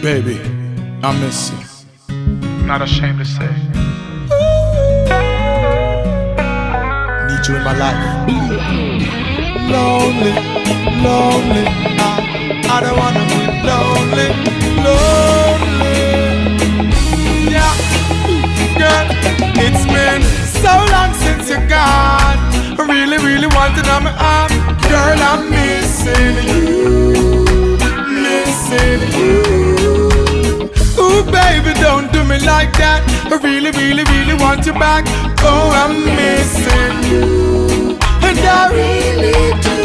Baby, I miss you. Not ashamed to say. Need you in my life. Lonely, lonely. I don't wanna be lonely, lonely. Yeah, girl, it's been so long since you're gone. I really, really want to know my arm. Girl, I'm missing you, missing you. Ooh, baby, don't do me like that. I really, really, really want you back. Oh, I'm missing you, and I really do.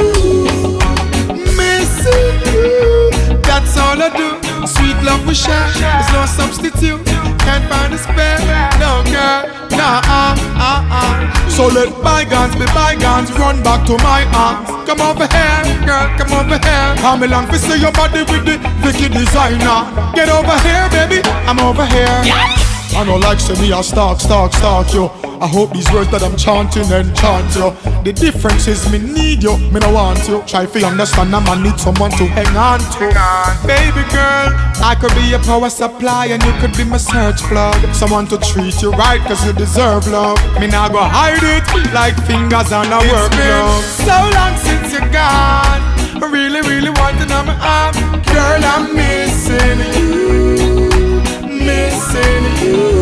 Missing you, that's all I do. Sweet love we share, there's no substitute. Can't find a spare, no girl, nah. So let bygones be bygones, run back to my arms. Come over here, girl, come over here. Come along to see your body with the Vicky designer. Get over here, baby, I'm over here. I know like say me a stalk you. I hope these words that I'm chanting enchant you. The difference is me need you, me no want you. Try to understand I need someone to hang on to. Baby girl, I could be your power supply and you could be my search plug. Someone to treat you right cause you deserve love. Me now go hide it like fingers on a work glove. So long since you're gone, I really, really want to know my arm. Girl, I'm missing you, missing you.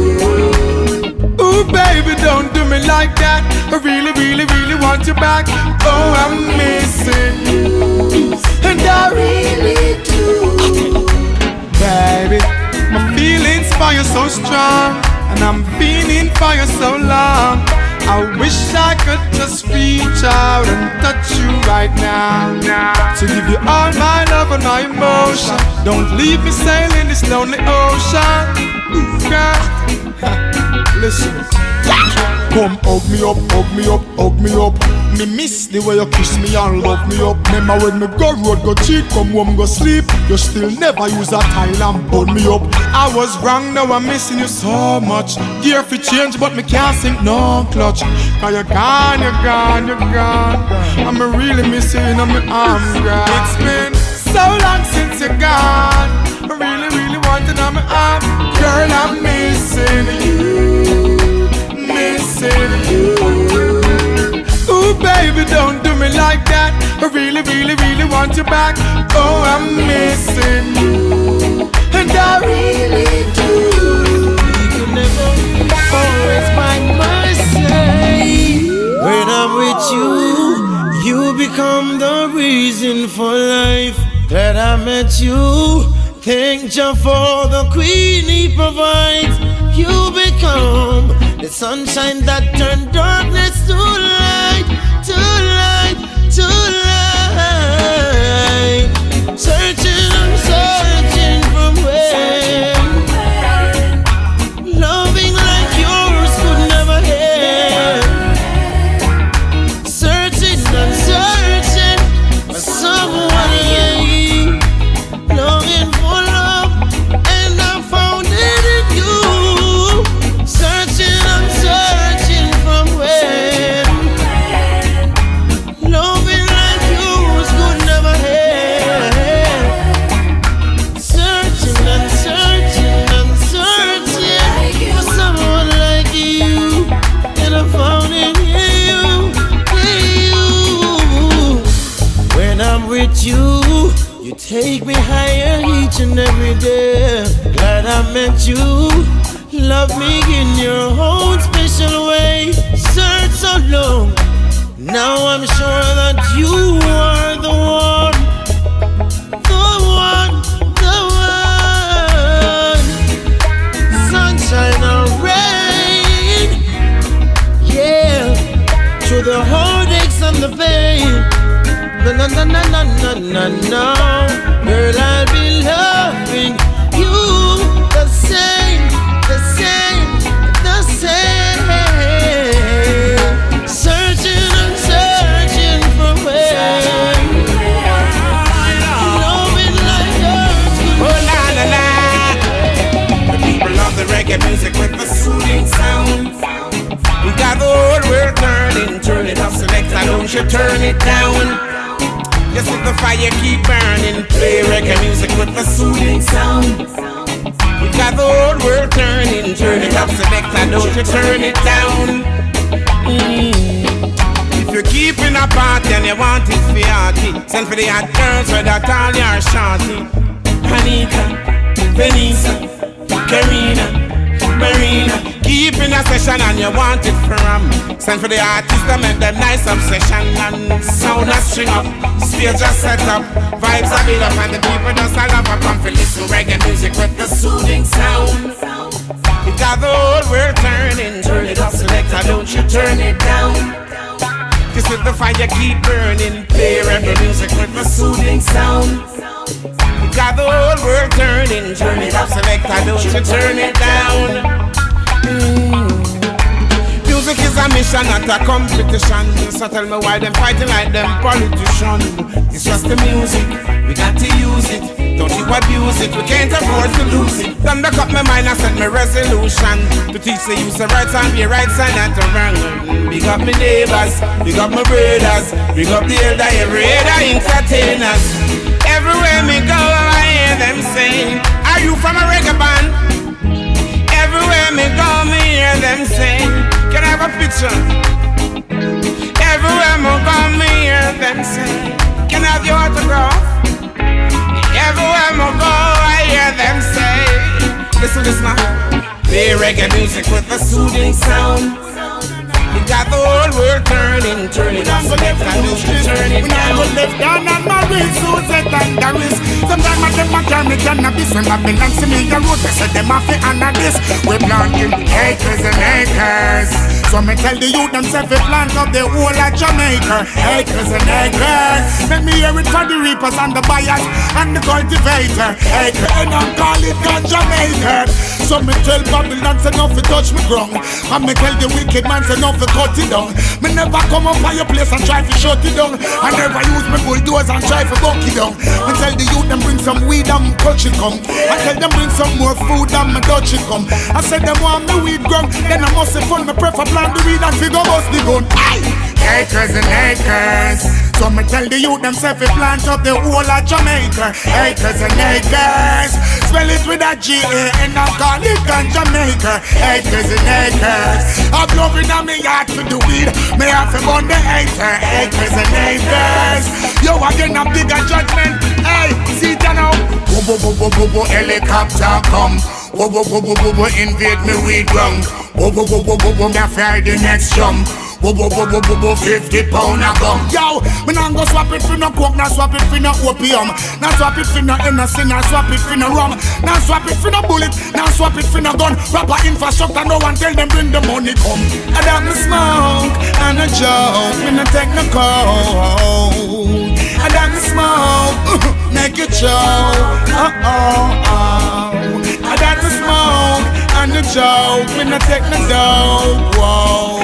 Ooh, baby, don't do me like that. I really, really, really want you back. Oh, I'm missing you, and I really do. Baby, my feelings for you so strong, and I'm feeling for you so long. I wish I could just reach out and touch you right now, to give you all my love and my emotion. Don't leave me sailing this lonely ocean. Girl, listen. Come hug me up, hug me up, hug me up. Me miss the way you kiss me and love me up. Remember when me go road, go cheat, come home, go sleep. You still never use a tile and burn me up. I was wrong, now I'm missing you so much. Gear for change, but me can't sink no clutch. Cause you're gone, you're gone, you're gone. I'm really missing you in my arms, girl. It's been so long since you're gone. I really, really want to know my arm. Girl, I'm missing you, missing you. Ooh, baby, don't do me like that. I really, really, really want you back. Oh, I'm missing you, and I really do. You can never always by my side. When I'm with you, you become the reason for life. Glad I met you. Thank Jah for the queen he provides. You become the sunshine that turned darkness to light, to light, to light. Searching and searching for where loving like yours could never end. Searching and searching for someone longing for love, and I found it in you. Searching and searching from where loving like yours could never end. Searching and searching and searching for someone like you, and I found it in you, in you. When I'm with you, you take me higher each and every day. Glad I met you. Love me in your own special way. Search so long, now I'm sure that you are the one, the one, the one. Sunshine or rain, yeah, through the heartaches and the pain. No, no, no, no, no, no, no, no. Girl, I'll be loving you the same, the same, the same. Searching and searching for where loving like yours. Oh la la la. The people love the reggae music with the soothing sound. We got the whole world turning, turn it up, select, don't you turn it down. Just let the fire keep burning. Play reggae music with the soothing sound. We got the whole world turning, turn it up, selector, don't you turn it down. If you're keeping a party and you want it for party, send for the hot girls with that all your shorty. Anita, Venisa, Karina, Marina. Keeping a session and you want it from. Send for the artists that make them nice obsession. And sound a string up, stage a set up, vibes a build up, and the people just a love up. Come for listen reggae music with the soothing sound. It got the whole world turning. Turn it up, selector, don't you turn it down. This is the fire keep burning. Play reggae music with the soothing sound. It got the whole world turning. Turn it up, selector, don't you turn it down. Music is a mission, not a competition. So tell me why them fighting like them politicians. It's just the music, we got to use it. Don't you abuse it, we can't afford to lose it. Don't make up my mind and set my resolution to teach the use the right time, be right side and to wrong. Big up my neighbors, big up my brothers, big up the elder, every other entertainers. Everywhere me go, I hear them saying, are you from a reggae band? Everywhere me go, me hear them say, can I have a picture? Everywhere me go, me hear them say, can I have your autograph? Everywhere me go, I hear them say, listen to this now. Play reggae music with a soothing sound. We got the whole world turning, turn it up, select and do turn it down. We not go left down and my real suits and the risk. Sometimes I take my time, me cannabis when I belong to me. The road, they say them off it and this. We planting acres and acres. So me tell the youth themselves we plant up the whole of Jamaica. Acres and acres. Let me hear it for the reapers and the buyers and the cultivator. Acre and I call it God Jamaica. So me tell Babylon say no fi touch me ground. And me tell the wicked man say no fi cut it down. Me never come up on your place and try to shut it down. I never use me bulldozer and try to buck it down. Me tell the youth them bring some weed and touch it come. I tell them bring some more food and me touch it come. I said them want me weed ground, then I must say fun me prefer plant the weed and figure bust the gun. Aye, acres and acres. So me tell the youth themself we plant up the whole of Jamaica. Acres and acres. Spell it with a G-A and I call it on Jamaica. Acres and acres. I'm loving on me yard for the weed. Me have to burn the acre. Acres and acres. Yo again a bigger judgment. Hey, see it now. Bo bo bo bo bo helicopter come. Bo bo bo bo bo bo invade me weed ground. Bo bo bo bo bo bo me fire the next jump. Bo bo bo bo bo bo 50 pound a gun. Yo, me nah go swap it for no coke, nah swap it for no opium, nah swap it for no Hennessy, nah swap it for no rum, nah swap it for no bullet, nah swap it for no gun. Proper infrastructure, no one tell them bring the money come. I got me smoke and a joke, me no take no cold. I got me smoke, make it choke. I got me smoke and a joke, me no take no dope. Whoa.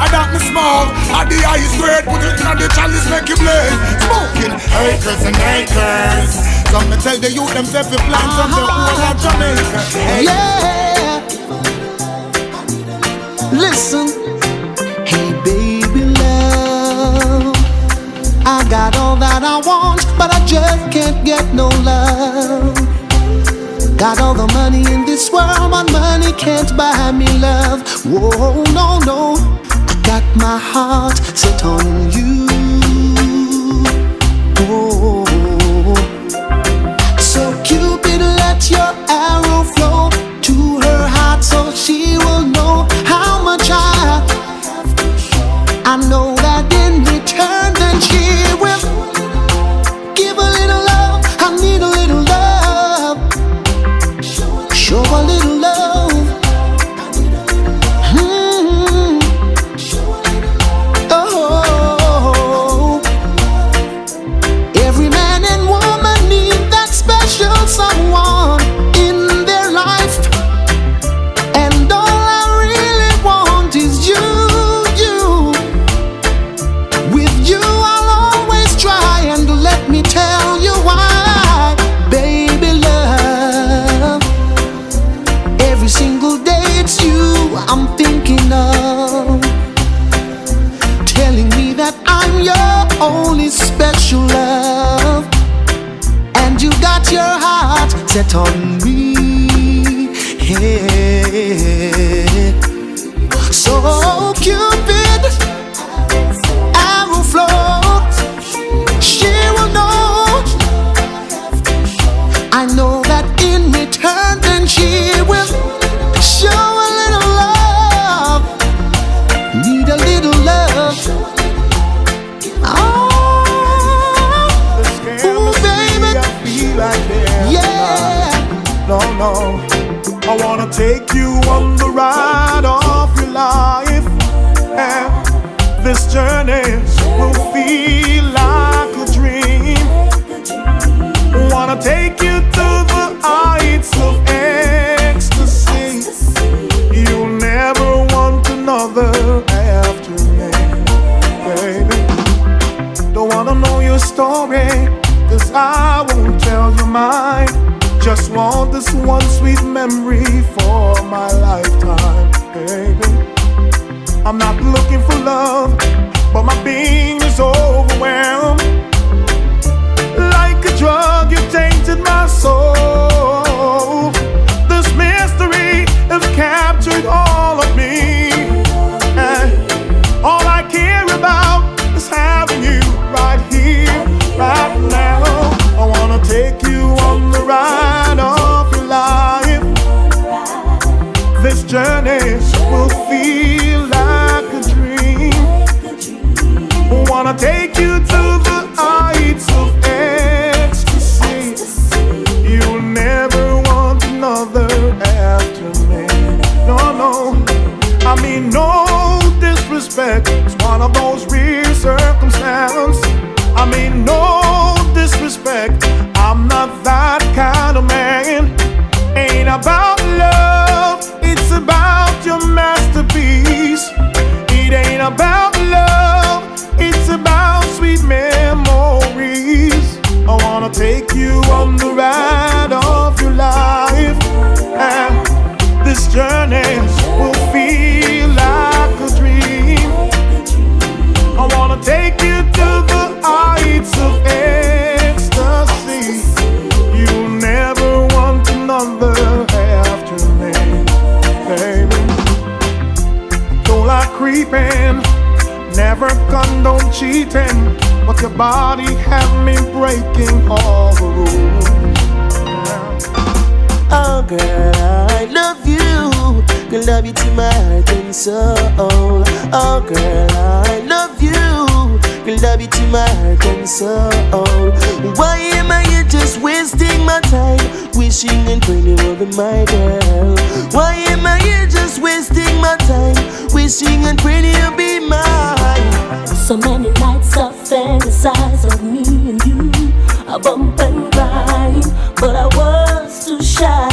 I got me smoke, at the highest grade, put it in the chalice, make it blaze. Smoking acres and acres. So me tell the youth themselves we plant on the whole of Jamaica. Yeah. Listen, hey baby love, I got all that I want, but I just can't get no love. Got all the money in this world, but money can't buy me love. Whoa, no, no. Got my heart set on you. Oh. So Cupid, let your arrow flow to her heart, so she will know how much I know that in return, then she will give a little love. I need a little love. Show a little love. Oh. heart set on me. Yeah. So Cupid, arrow flow, she will know. I know that in return then she will show a little love. Need a little love. Ooh, baby. Yeah. No, I wanna take you on the ride of your life, and this journey will feel like a dream. Wanna take you to the heights of ecstasy. You'll never want another after me, baby. Don't wanna know your story, 'cause I won't tell you mine. Just want this one sweet memory for my lifetime, baby. I'm not looking for love, but my being is overwhelmed. Like a drug, you tainted my soul. This mystery has captured all of me, and all I care about is having you right here, right now. I wanna take you on the ride of your life. This journey will feel like a dream. Wanna take you to the heights of ecstasy. You'll never want another after me. No, I mean no disrespect. It's one of those rare circumstances. I mean no disrespect. I'm not that kind of man. Ain't about love, it's about your masterpiece. It ain't about love, it's about sweet memories. I wanna take you on the ride of your life, and this journey will feel like a dream. I wanna take you to the heights of ecstasy. You'll never want another after me, baby. Don't like creeping, never condone cheating, but your body have me breaking all the rules. Oh girl, I love you. Girl, love you to my heart and soul. Oh girl, I love you. Girl, love you to my heart and soul. Why am I here just wasting my time, wishing and praying you will be my girl? Why am I here just wasting my time, wishing and praying you'll be mine? So many nights I fantasize of me and you, a bump and grind, but I was too shy.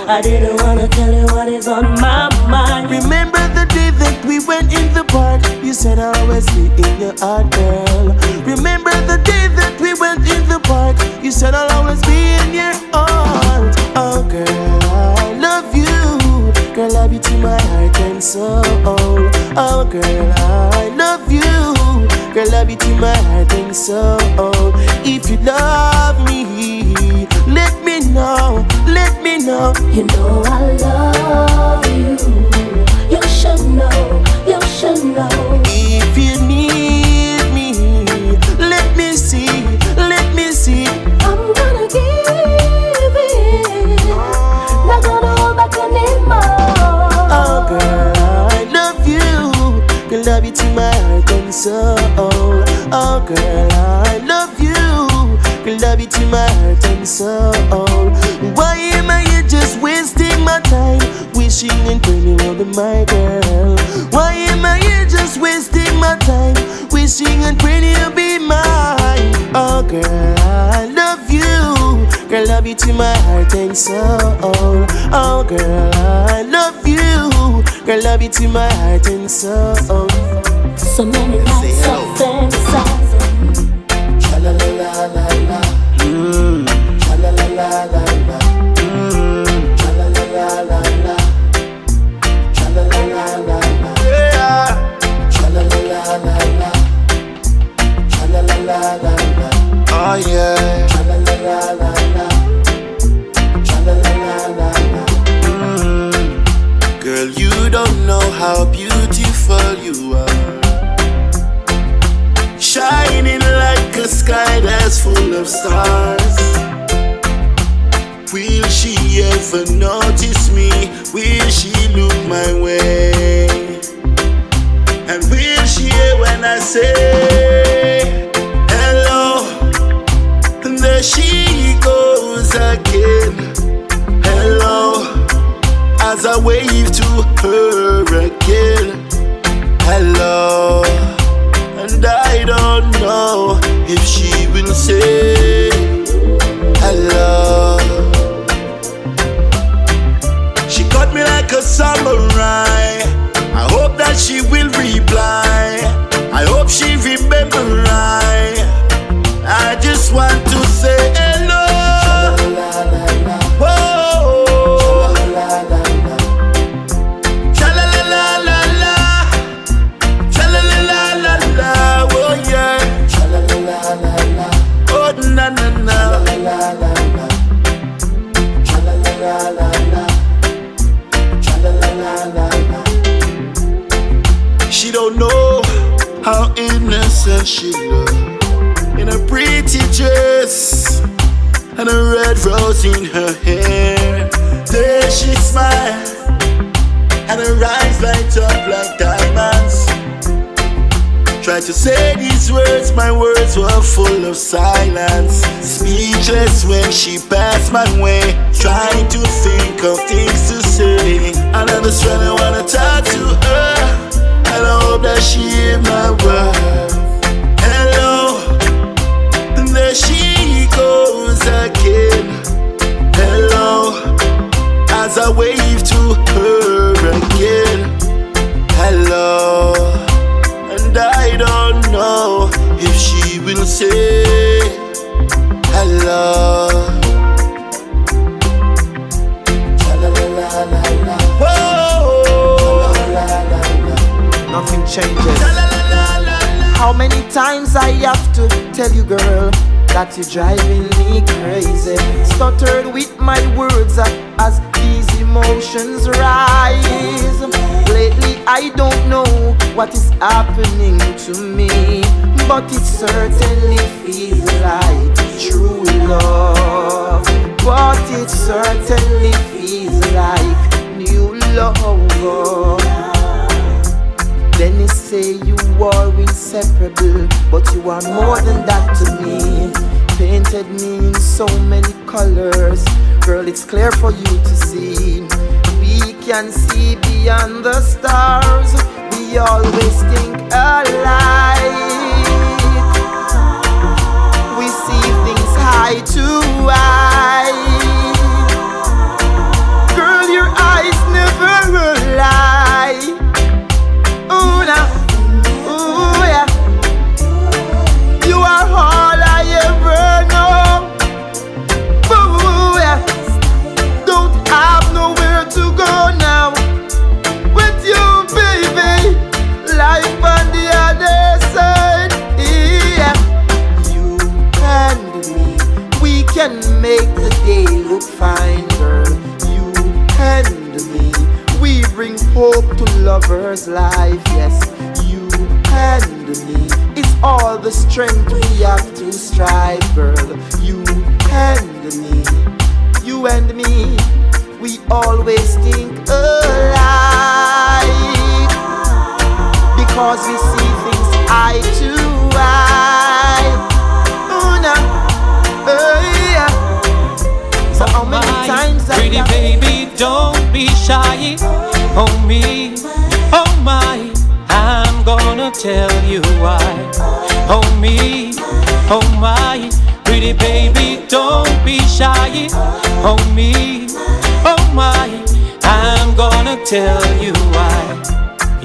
I didn't wanna tell you what is on my mind. Remember the day that we went in the park? You said I'll always be in your heart, girl. Remember the day that we went in the park? You said I'll always be in your heart. Oh girl, I love you. Girl, love you to my heart and soul. Oh girl, I love you. Girl, love you to my heart and soul. If you love me, let me know, let me know. You know I love you. You should know, you should know. If you need me, let me see, let me see. I'm gonna give it, not gonna hold back anymore. Oh girl, I love you. Girl, love you to my heart and soul. Oh girl, I love you. Girl, love you to my heart and soul. Why am I here just wasting my time, wishing and praying you will be my girl? Why am I here just wasting my time, wishing and praying you'll be mine? Oh girl, I love you. Girl, love you to my heart and soul. Oh girl, I love you. Girl, love you to my heart and soul. So many nights I fantasize of me. Cha-la-la-la-la-la. Cha-la-la-la-la-la. Cha-la-la-la-la-la. Cha-la-la-la-la-la. Cha-la-la-la-la-la. Cha-la-la-la-la-la. Oh yeah. Cha-la-la-la-la-la. never notice me. Will she look my way? And will she hear when I say hello? And there she goes again. Hello, as I wave to her again. Hello, and I don't know if she will say hello. She caught me like a samurai. I hope that she will reply. I hope she remember right. I just want to say hello. Whoa. Cha-la-la-la-la-la. Cha-la-la-la-la-la. Oh yeah. Cha-la-la-la-la-la. Oh na-na-na. Cha-la-la-la-la-la. Cha-la-la-la-la-la. Cha-la-la-la-la-la. She don't know how innocent she look in a pretty dress and a red rose in her hair. There she smiles and her eyes light up like diamonds. Tried to say these words, my words were full of silence. Speechless when she passed my way, trying to think of things to say. And I just really wanna talk to her, and I hope that she hear my words. Hello, and there she goes again. Hello, as I wave to her again. Hello, and I don't know if she will say hello. Cha-la-la-la-la-la. Whoa. Cha-la-la-la-la-la. Nothing changes. How many times I have to tell you, girl, that you're driving me crazy? Stuttered with my words as these emotions rise. Lately I don't know what is happening to me, but it certainly feels like true love. But it certainly feels like new love. Then they say you are inseparable, but you are more than that to me. Painted me in so many colors, girl, it's clear for you to see. We can see beyond the stars, we always think alike. We see things eye to eye. Girl, your eyes never lie. Ooh, nah. Ooh, yeah. You are all I ever know. Ooh, yeah. Don't have nowhere to go now. With you, baby, life on the other side. Yeah. You and me, we can make the day look fine, girl. You and me, we bring hope to lovers' life. Yes, you and me, it's all the strength we have to strive, girl. You and me, we always think alike, because we see things eye to eye. Oh, no. Oh, yeah. So how many times I pretty baby, don't be shy. Oh me, oh my, I'm gonna tell you why. Oh me, oh my, pretty baby, don't be shy. Oh me, oh my, I'm gonna tell you why.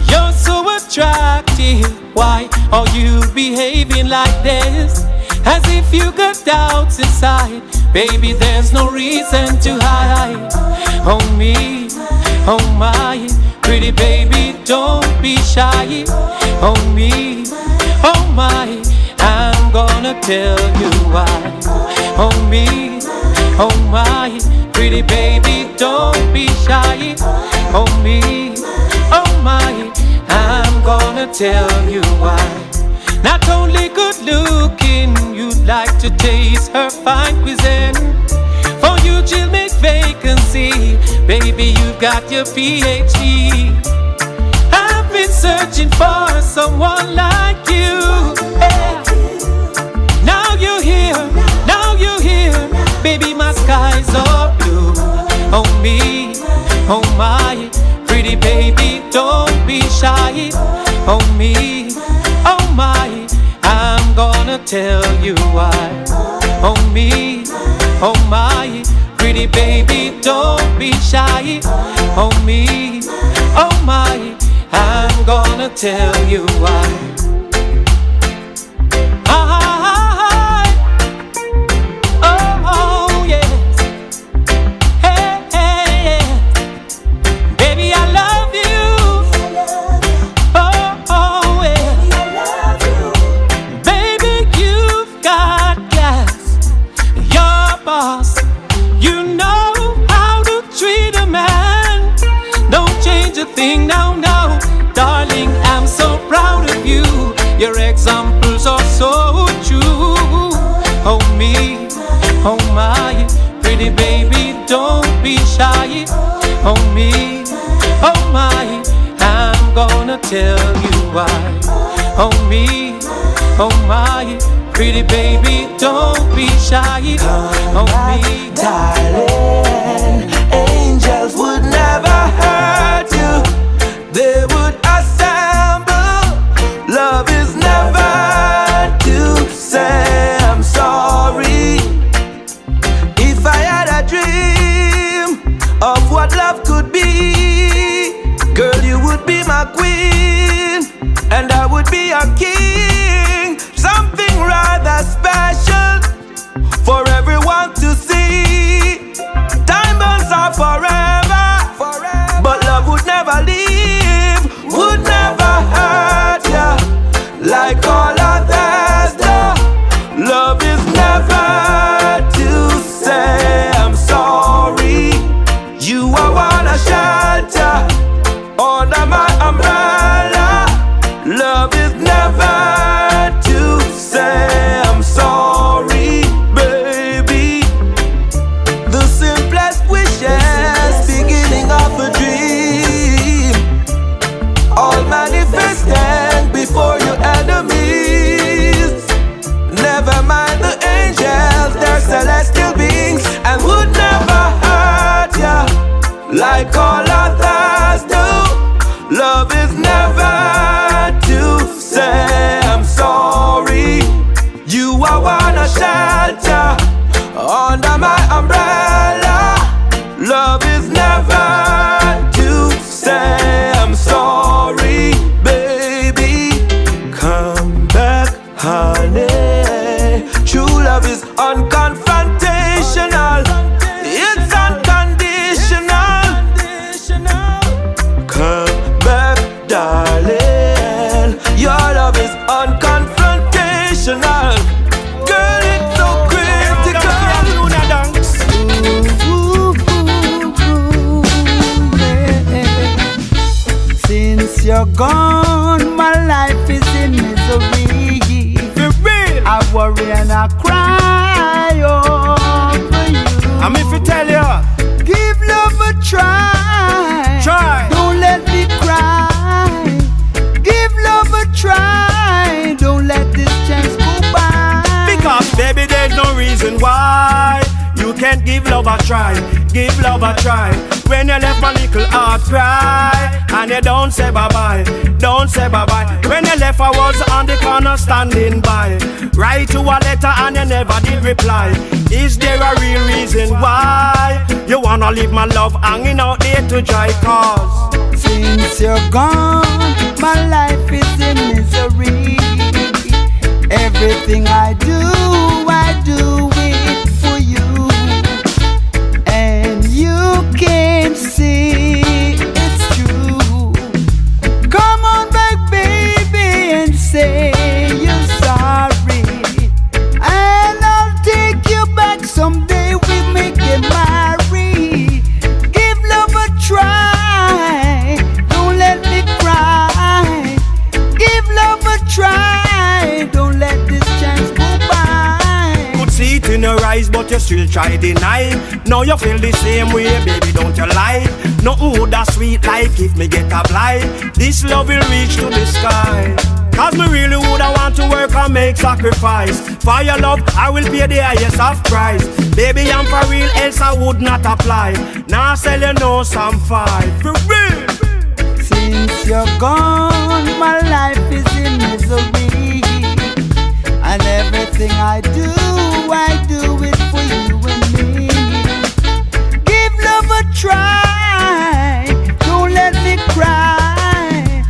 You're so attractive, why are you behaving like this? As if you got doubts inside, baby, there's no reason to hide. Oh me, oh my, pretty baby, don't be shy. Oh me, oh my, I'm gonna tell you why. Oh me, oh my, pretty baby, don't be shy. Oh me, oh my, I'm gonna tell you why. Not only good looking, you'd like to taste her fine cuisine. For you she'll make vacancy you've got your PhD. I've been searching for someone like you. Yeah. Now you're here, baby, my skies are blue. Oh me, oh my, pretty baby, don't be shy. Oh me, oh my, I'm gonna tell you why. Oh me, oh my, pretty baby, don't be shy. Oh me, oh my, I'm gonna tell you why. Oh yes, hey, hey, baby, I love you. Oh yeah, baby, you've got gas. You're boss. You know how to treat a man. Don't change a thing now, no. Darling, I'm so proud of you. Your examples are so true. Oh me, oh my, pretty baby, don't be shy. Oh me, oh my, I'm gonna tell you why. Oh me, oh my, pretty baby, don't be shy. Oh me, darling, angels would never hurt you. They would assemble. Love is never to say I'm sorry. If I had a dream of what love could be, girl, you would be my queen, and I would be your king. Something rather special for everyone to see. Diamonds are forever, but love would never leave, would never hurt ya like all others do. Love is never to say I'm sorry. You are wanna shelter under my umbrella. Love is never to say I'm sorry, baby. The simplest wishes, beginning of a dream, all manifesting before your enemies. Never mind the angels, they're celestial beings and would never hurt ya like all others do. Love is never to say I'm sorry. You are wanna shelter under my umbrella. Love is never to say I'm sorry, baby. Come back, honey. True love is unconfrontational. It's unconditional. Come back, darling. Your love is unconfrontational. Girl, it's so critical. Since you're gone, my life is in misery. For real, I worry and I cry over you. I'm if you tell you, give love a try. Don't let me cry. Give love a try. Don't let this chance go by. because baby there's no reason why you can't give love a try. Give love a try. When you left my little heart cry, and you don't say bye-bye, don't say bye-bye. When you left I was on the corner standing by. Write you a letter and you never did reply. Is there a real reason why you wanna leave my love hanging out there to dry? Cause since you're gone, my life is in misery. Everything I do it for you. And you can see it's true. Come on back, baby, and say you're sorry. And I'll take you back someday, we may get married. Give love a try. Don't let me cry. Give love a try. Don't let this chance go by. try deny. Now you feel the same way, baby, don't you lie. Nothing would that sweet like if me get a blind. This love will reach to the sky. Cause me really woulda want to work and make sacrifice. For your love, I will pay the highest of price. Baby, I'm for real, else I would not apply. Now sell you no some five. For real. Since you're gone, my life is in misery. And everything I do it for you and me. Give love a try, don't let me cry.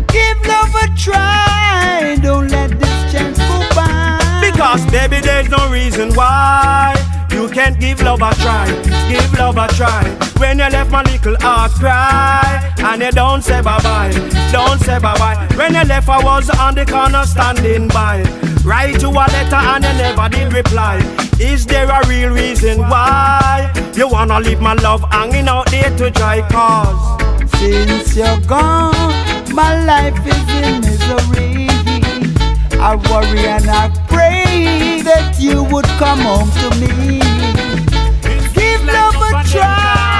Give love a try, don't let this chance go by. Because baby, there's no reason why you can't give love a try. Give love a try. When you left my little heart cry, and you don't say bye-bye, don't say bye-bye. When you left I was on the corner standing by. Write you a letter and you never did reply. Is there a real reason why you wanna leave my love hanging out there to dry? Cause since you're gone, my life is in misery. I worry and I pray that you would come home to me. Give love a try.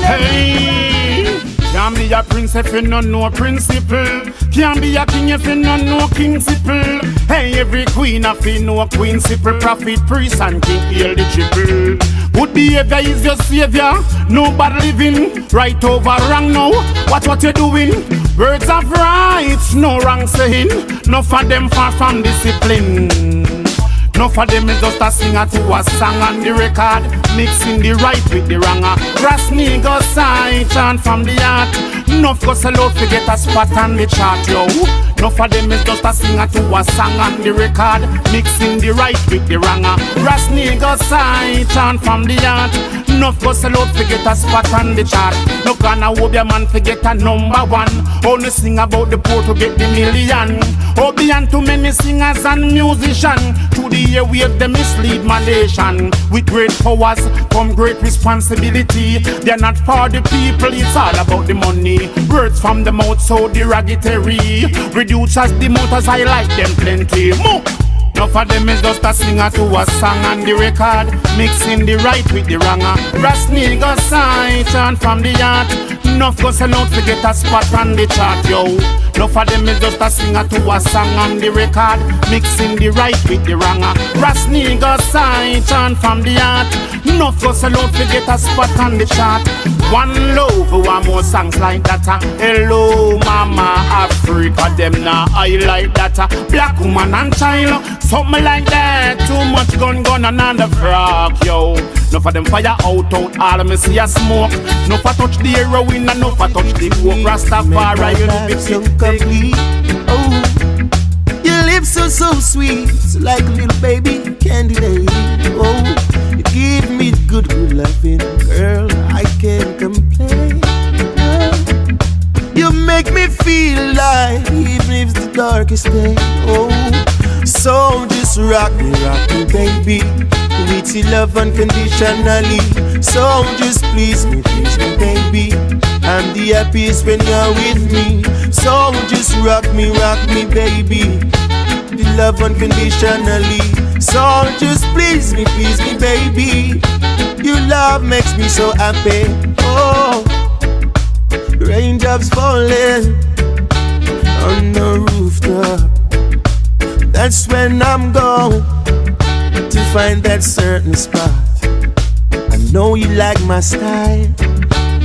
Hey, can't be a prince if you don't know principle. Can't be a king if you don't know principle. Hey, every queen if you know principle. Prophet, priest and king heal the triple. Good behavior is your savior. No bad living. Right over wrong now. Watch what you're doing. Words of rights, no wrong saying. No for them far from discipline. No for them is just a singer to a song on the record, mixing the right with the wrong. Ras Negus I chant from the heart. No for sell out to get a spot on the chart, yo. No for them is just a singer to a song on the record, mixing the right with the wrong. Ras Negus I chant from the heart. No for sell out to get a spot on the chart. No gonna hope your man to get a number one. Only sing about the poor to get the million. Obedient to many singers and musicians. To the airwave they mislead my nation. With great powers come great responsibility. They're not for the people, it's all about the money. Words from the mouth so derogatory. Reduce as the mouth as I like them plenty. Move. No for them is just a singer to a song on the record, mixing the right with the wrong. Ras Negus I chant from the heart. No for sell out to get a spot on the chart, yo. No for them is just a singer to a song on the record, mixing the right with the wrong. Ras Negus I chant from the heart. No for sell out to get a spot on the chart. One love, one more songs like that. Hello, Mama Africa, them now I like that. Black woman and child, something like that. Too much gun and the frog, yo. No for them fire out, all me see a smoke. No for touch the heroin and no for touch the coke. Rastafari, you know it's so complete. Oh, your lips are so sweet, so like a little baby candidate. Oh, you give me good loving, girl. I can't complain. You make me feel like even if it's the darkest day. Oh, so just rock me, baby. With your love unconditionally. So just please me, baby. I'm the happiest when you're with me. So just rock me, baby. The love unconditionally. So just please me, baby. Your love makes me so happy. Oh, raindrops falling on the rooftop. That's when I'm gone to find that certain spot. I know you like my style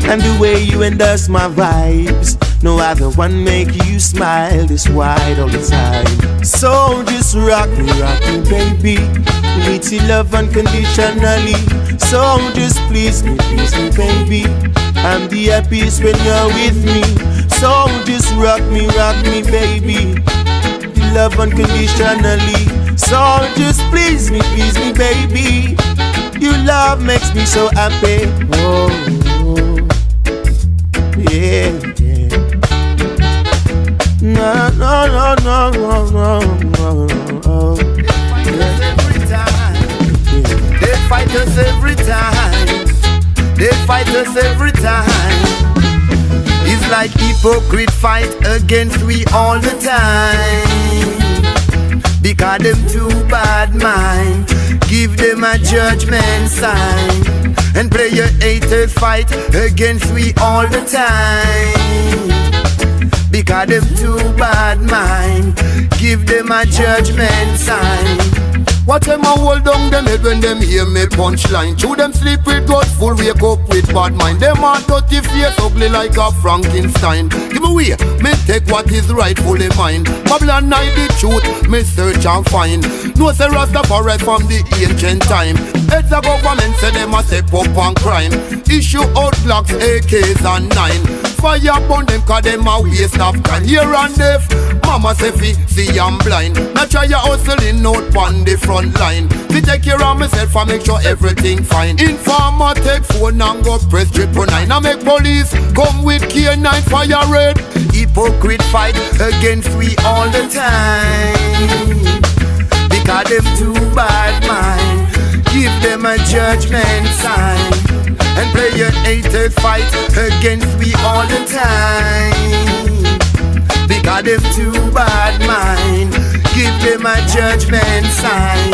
and the way you endorse my vibes. No other one make you smile this wide all the time. So just rock me, baby. With your love unconditionally. So just please me, baby. I'm the happiest when you're with me. So just rock me, baby. The love unconditionally. So just please me, baby. Your love makes me so happy. Oh, yeah. No. They fight us every time. They fight us every time. It's like hypocrite fight against we all the time. Because them too bad mind. give them a judgment sign. And play your haters fight against we all the time. Because them too bad mind, give them a judgment sign. Watch them a hold down them head when them hear me punchline. Chew them sleep with God full, wake up with bad mind. Them a dirty face, ugly like a Frankenstein. Give me way, me take what is rightfully mine. Babylon night the truth, me search and find. No say Rastafari from the ancient time. Heads of government say them a step up on crime. Issue out blocks, AKs and 9. Fire upon them cause them a waste of time. Here and deaf, mama say fi see I'm blind. Now try your hustling out on the front line. To take care of myself and make sure everything fine. Informer take phone and go press 999. I make police come with K9 fire red. Hypocrite fight against we all the time. Because them too bad mind, give them a judgment sign. And play your haters fight against we all the time. Because them too bad mind, give them a judgment sign.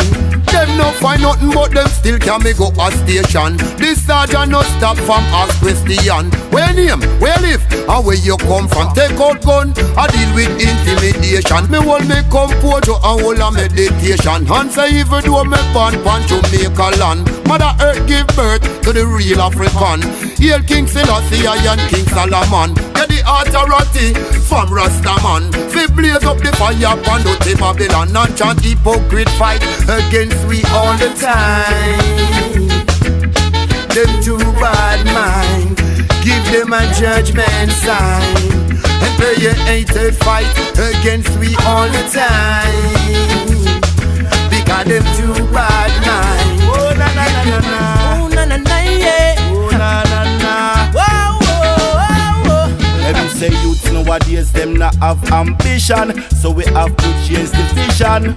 Them no find nothing but them still can me go a station. This sergeant no stop from ask question. Where name, where live, and where you come from. Take out gun, I deal with intimidation. Me hold me composure and hold a meditation. Answer even though me born pan Jamaica land. Mother Earth give birth to the real African. Hail King Selassie and King Solomon. Get the authority from Rastaman. We blaze up the fire upon the Babylon. And chant hypocrite fight against we all the time. Them too bad mind, give them a judgment sign. And play your haters fight against we all the time. Because them too bad mind. Oh na na na na, oh na na na yeah, oh na na na. Whoa whoa whoa whoa. Let me say youths nowadays them not have ambition, so we have to change the vision.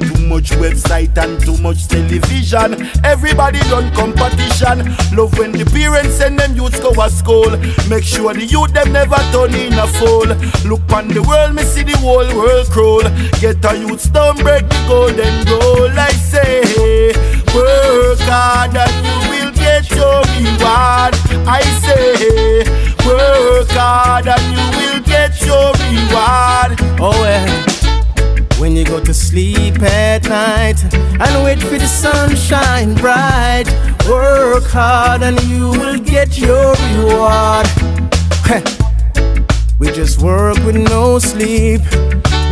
Too much website and too much television. Everybody done competition. Love when the parents send them youths go to school. Make sure the youth them never turn in a fool. Look on the world, me see the whole world crawl. Get a youths down, break the golden goal. I say, work hard and you will get your reward. I say, work hard and you will get your reward. Oh well. When you go to sleep at night and wait for the sunshine bright, work hard and you will get your reward. We just work with no sleep.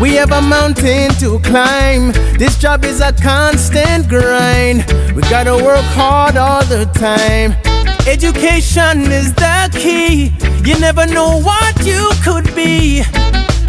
We have a mountain to climb. This job is a constant grind. We gotta work hard all the time. Education is the key. You never know what you could be.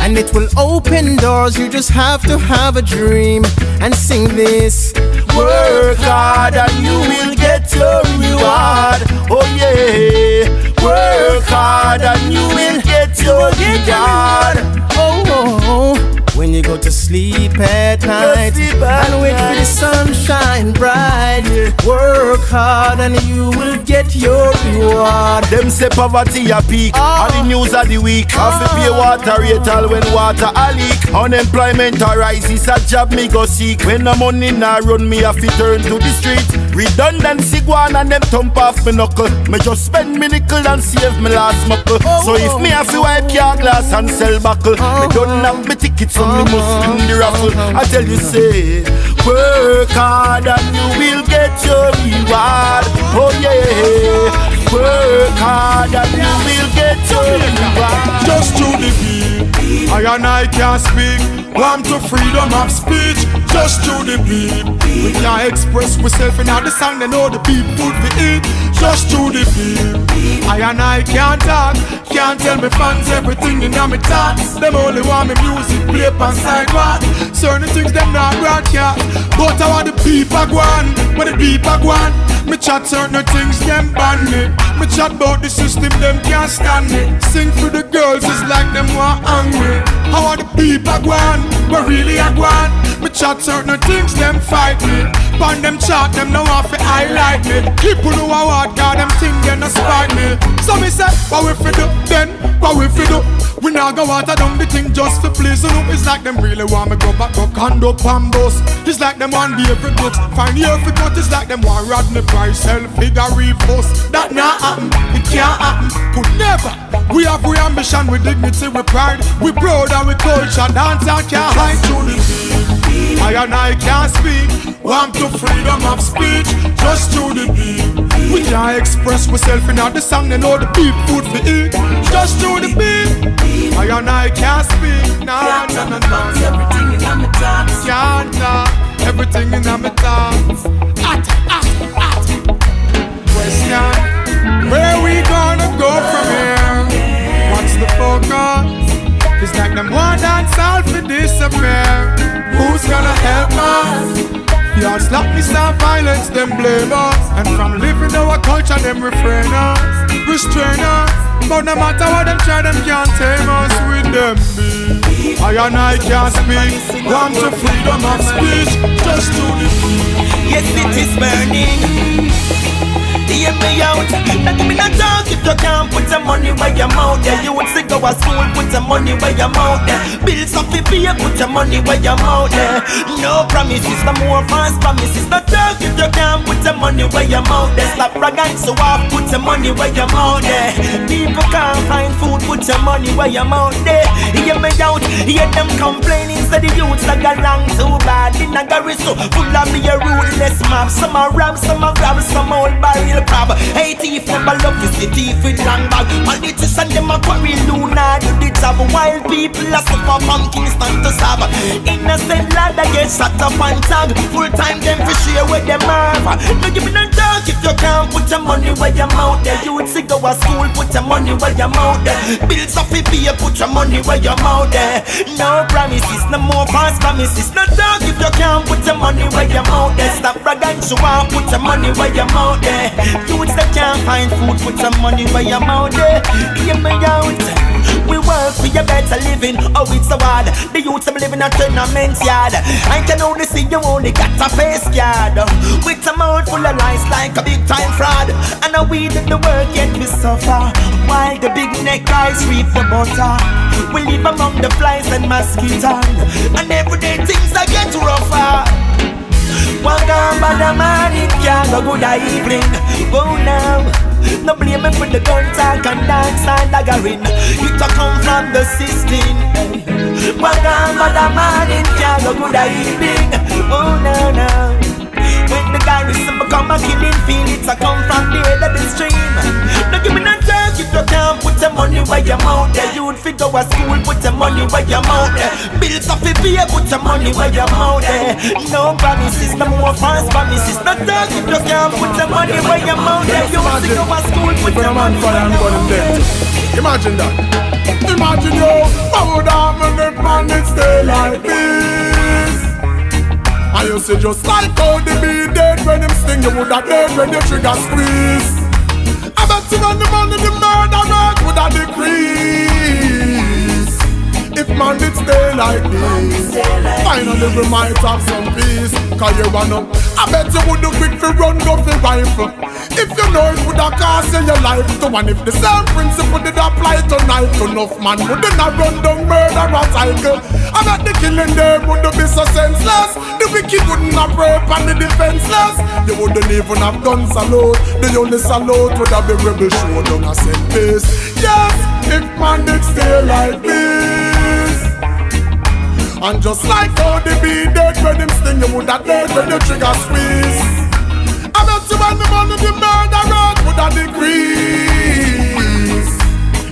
And it will open doors, you just have to have a dream and sing this. Work hard and you will get your reward. Oh yeah. Work hard and you will get your reward. Oh. When you go to sleep at night and wait for the sunshine bright, work hard and you will get your reward. Them say poverty a peak, and the news of the week. Have to pay water rate all when water a leak. Unemployment a rise, it's a job me go seek. When the money nah run, me have to turn to the street. Redundancy go on and them thump off me knuckle. Me just spend me nickel and save me last muckle. So if me have to wipe your glass and sell buckle, me don't have me tickets so me must win the raffle. I tell you say, work hard and you will get your reward. Oh yeah, work hard and you will get your reward. Just to the beat, I and I can't speak. Want to freedom of speech. Just to the beat, we can't express ourselves in all the song. They know the beat food we eat. Just to the beat, I and I can't talk. Can't tell me fans everything in my thoughts. Them only want me music play on sidewalk. Certain things them not broadcast, but I want the people go on. When the people go on, me chat certain things them ban me. Me chat about the system them can't stand it. Sing for the girls it's like them want angry. I want the people go on, but really I go on. Me chat certain things them fight me. Pan them chat them no want to highlight me. People who are what God them think they no spite me. So me say, what we fi do then? What we fi do? We now go water down the thing just to please you. It's like them really want me go back, go conduct and bust. It's like them want the every book, find the every cut. It's like them want Rodney Price, sell figure repost. That not happen, it can't happen, could never. We have we ambition, with dignity, with pride. We proud and we culture, dance and can't hide to the beat. I and I can't speak, want to freedom of speech, just to the beat. We can't express ourselves in the song, they know the beat food for eat, just to the beat. I and I can't speak, nah, nah, nah, nah. Everything in my thoughts. Can't talk, everything in my thoughts. Question, where we gonna go from here? What's the focus? It's like them one dance all for disappear. Who's gonna help us? Y'all slap me, stop violence, them blame us. And from living our culture, them refrain us, restrain us. But no matter what them try, them can't tame us with them be. I and I can't speak, want to freedom of speech, just to the beat. Yes, it is burning. Hear me out. Now give me that talk if you can't put some money where your mouth there. You would say go to school, put some money where your mouth there. Bills off the pay, put your money where your mouth there. No promises, no more fast promises. No talk if you can't put some money where your mouth there. Slap rag and so off, put some money where your mouth there. People can't find food, put your money where your mouth there. Hear me out, hear them complaining. Say the youths that got long too bad. In a garrison full of be a ruthless mob. Some are ram, some are grab, some old barrel crab. Hey thief, never love is the thief with long bag. Politicians and them a quarry Luna. Do the job. Wild people a suffer from Kingston to Sab. Innocent lad that get shot up and tag. Full time them for share with them have. No give me no talk if you can't put your money where your mouth there. You would say go to school, put your money where your mouth there. Bills off the pay, put your money where your mouth there. No promises, no more false promises. No talk if you can't put your money where your mouth there. Stop brag and show off, put your money where your mouth there. Youths that can't find food, put some money where your mouth there. Hear me out. We work for your better living, oh it's so hard. The youths them living a tournament yard. I can only see you only got a face card. With a mouth full of lies like a big time fraud. And now we did the work yet we suffer. While the big neck guys reap the butter. We live among the flies and mosquitoes. And everyday things are get rougher. One gone by the man, it can't go good evening. Oh now, no blame me for the gun talk and dance and daggering. It a come from the system. One gone by the man, it can't go good evening. Oh now, now. When the garrison become a killing field, it's a come from the head of the stream. Now give me no talk if you can't put your money where your mouth there. You'd fit go to school, put your money where your mouth there. Bills off the pay, put your money where your mouth there. No promises, no more false promises. No talk if you can't put your money where your mouth there. You'd fit go to school, put your money where your mouth there. Imagine that. Imagine you, how would I make man stay like this? I used to just like how they be dead when them sting, you would have dead when the trigger squeeze. I bet you when the money the murder rate would have decrease. If man did stay like this, finally we might have some peace. Cause you run up, I bet you would do quick for run go for rifle. If you know it would have cost you your life to. And if the same principle did apply to knife, enough man wouldn't have run down murder a cycle. I bet the killing them would be so senseless. The wicked wouldn't have rape and the defenseless. They wouldn't even have guns salute. The only salute would have been rebel show down a set piece. Yes, if man did stay like this. And just like how they be dead when them sting, you would have dead when the trigger squeeze. I bet you when the money the murder rate would have decrease.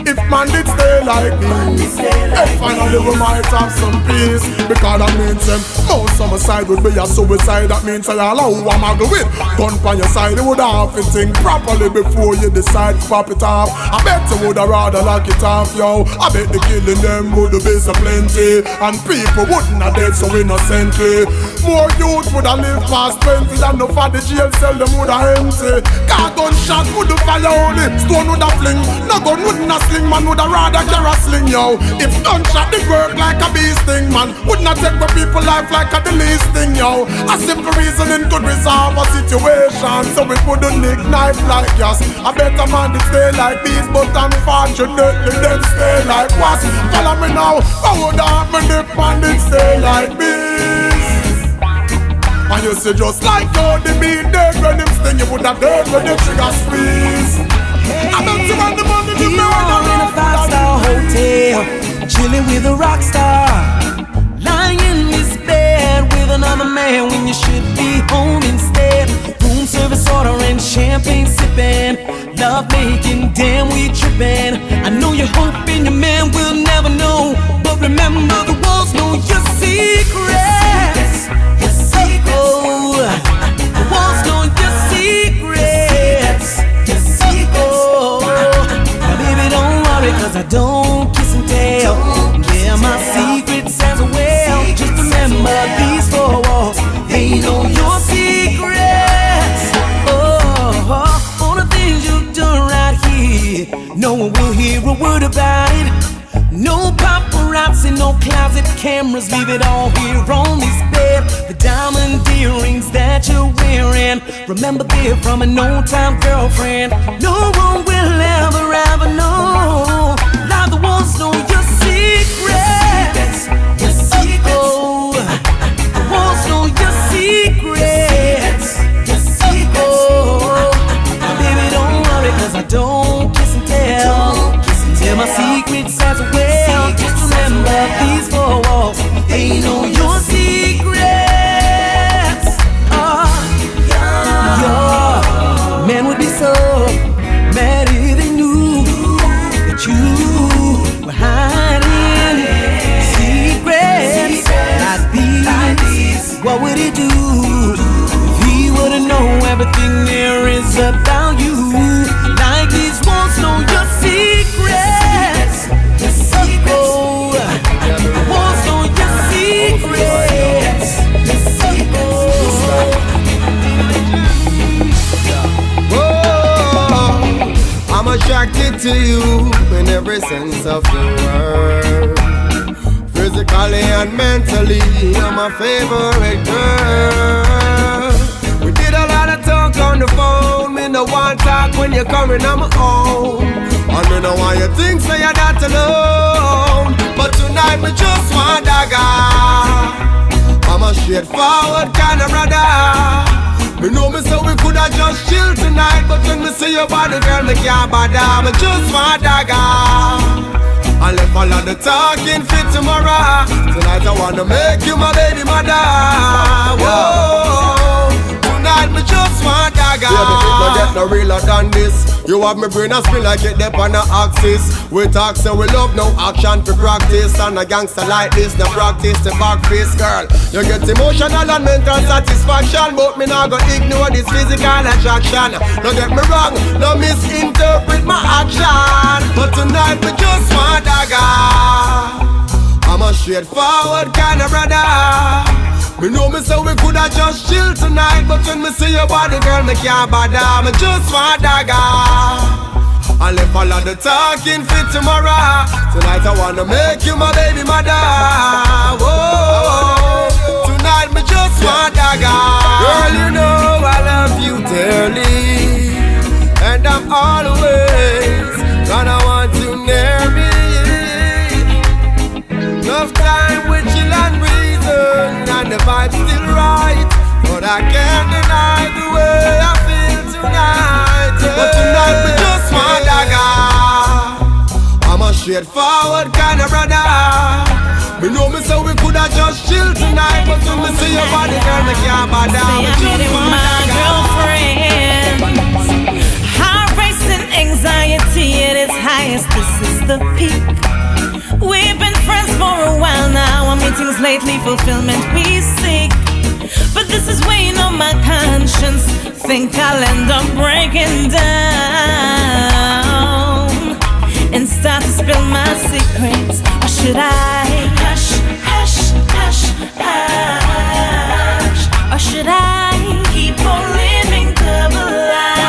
If man did stay like this, hey, finally we might have some peace. Because that means most homicide would be a suicide. That means all who I'm aggle with gun on your side, you would have to think properly before you decide to pop it off. I bet you would have rather lock it off, yo. I bet the killing them would be so plenty. And people wouldn't have dead so innocently. More youth would have lived past 20 than no for the jail cell them would have empty. Car gunshot would have fire only, stone with a fling. No gun with a sling, man would a rather carry a sling, yo. If gunshot did work like a bee sting, man would not take the people life like a the least thing, yo. A simple reasoning could resolve a situation, so we couldn't ignite like gas. A better man did stay like these, but unfortunately them stay like was. Follow me now, I would have me dip and it stay like this. And you see just like how the beat dead when him sting, you would have dead when the trigger squeeze. I bet you want the money to me when I'm in a 5-star hotel, chilling with a rock star, lying in this bed with another man when you should be home instead. Room service ordering, champagne sipping, love making, damn we tripping. I know you're hoping your man will never know, but remember the walls know your secrets. Your secrets. The walls know your secrets. Your secrets. Now baby don't worry, cause I don't kiss and tell. Yeah, my secrets as well. Just remember these four walls, they know your secrets. Oh, all the things you've done right here, no one will hear a word about it. No paparazzi, no closet cameras, leave it all here on this bed. The diamond earrings that you're wearing, remember they're from an old-time girlfriend. No one will ever know. Now the walls know your secrets. Your secrets. The walls know your secrets. Your secrets. Now baby don't worry, cause I don't kiss and tell. Tell my secrets as well. Just remember these four walls, they know your secrets. Your man would be so mad if they knew that you were hiding secrets like these. What would he do if he were to know everything there is about you? Like these walls know your secrets. Your secrets. The walls know your secrets. Your secrets. Whoa, I'm attracted to you in every sense of the word. Physically and mentally, you're my favorite girl. We did a lot of talk on the phone. Me no one talk when you're coming on my own. And me know why you think so you're not alone. But tonight me just want dagger. I'm a straightforward kind of brother. Me know me so we coulda just chill tonight, but when me see your body, girl, me can't bother. Me just want dagger. I left all of the talking fit tomorrow. Tonight I wanna make you my baby mother. Whoa, tonight me just want dagger. Yeah, me think no get no realer than this. You have me brain a spin like it dep on the axis. We talk so we love no action to practice. And a gangster like this, no practice the back face, girl. You get emotional and mental satisfaction, but me not go ignore this physical attraction. Don't get me wrong, no misinterpret my action. But tonight we just want dagger. I'm a straightforward kind of brother. Me know me so we coulda just chill tonight, but when me see your body, girl, me can't bother. Me just want dagger. I left all of the talking fit tomorrow. Tonight I wanna make you my baby mother. Whoa, tonight me just want dagger. Girl, you know I love you dearly, and I'm always gonna want you near me. Enough time with chill and reason, and the vibe's still right, but I can't deny the way I feel tonight. But tonight we just want dagger. I'm a straightforward kind of brother. Me know me so we coulda just chill tonight, but when me see your body, girl, me can't bother. Me just want my girlfriend. Heart racing, anxiety at its highest. This is the peak. We've been friends for a while now. Our meetings lately, fulfillment we seek. But this is weighing on my conscience. Think I'll end up breaking down and start to spill my secrets. Or should I hush, hush, hush, hush? Or should I keep on living double life?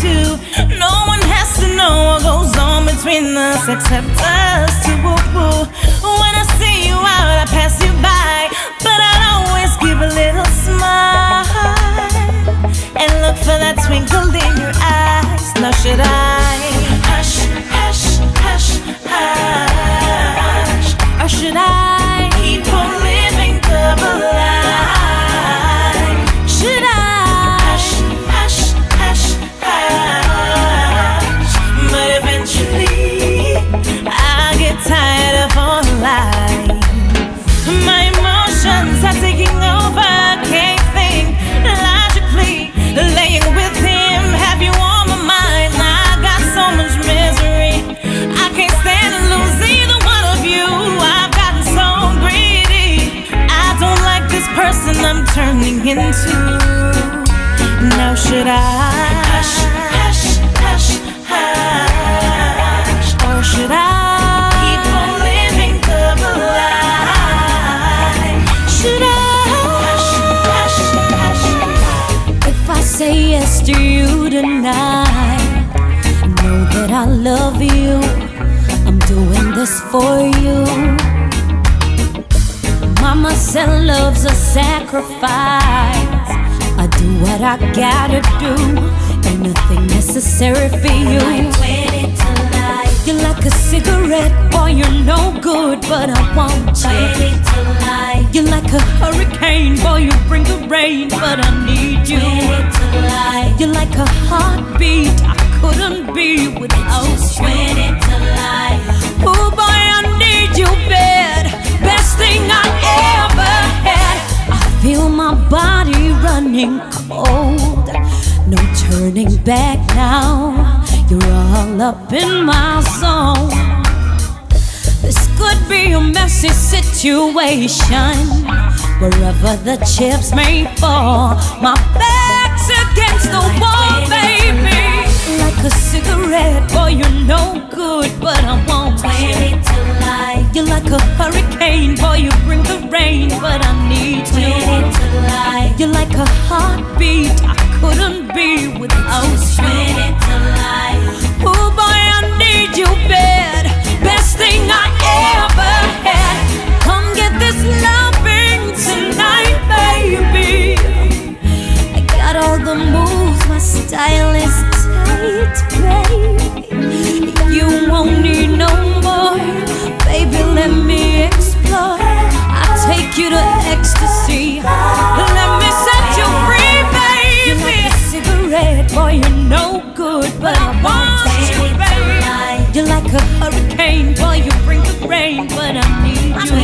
two. No one has to know what goes on between us except us two. When I see you out, I pass you by, but I'll always give a little smile and look for that twinkle in your eyes. Now should I hush, hush, hush, hush, or should I keep on living double life? Should I hush, hush, hush, hush? But eventually I'll get tired of all lies. My emotions are taking over. Can't think logically. Laying with him, have you on my mind? Now I got so much misery. I can't stand to lose either one of you. I've gotten so greedy. I don't like this person I'm turning into. Now should I hush, hush, hush, hush, or should I keep on living double life? Should I hush, hush, hush? If I say yes to you tonight, know that I love you. I'm doing this for you. Mama said love's a sacrifice. I do what I gotta do. Ain't nothing necessary for you. You're like a cigarette, boy, you're no good, but I want you. You're like a hurricane, boy, you bring the rain, but I need you. You're like a heartbeat, I couldn't be without you. Oh boy, I need you bad, best thing I ever had. I feel my body running cold, no turning back now. You're all up in my zone. This could be a messy situation. Wherever the chips may fall, my back's against the wall, baby. Like a cigarette, boy, you're no good, but I want you. You're like a hurricane, boy, you bring the rain, but I need you. You're like a heartbeat, I couldn't be without you. Oh boy, I need you bad, best thing I ever had. Come get this loving tonight, baby. I got all the moves, my style is tight, babe. You won't need no more, baby, let me explore. I'll take you to ecstasy, let me set you free, baby. You're like a cigarette, boy, you're no good, but I want you, baby. You're like a hurricane, boy, you bring the rain, but I need you.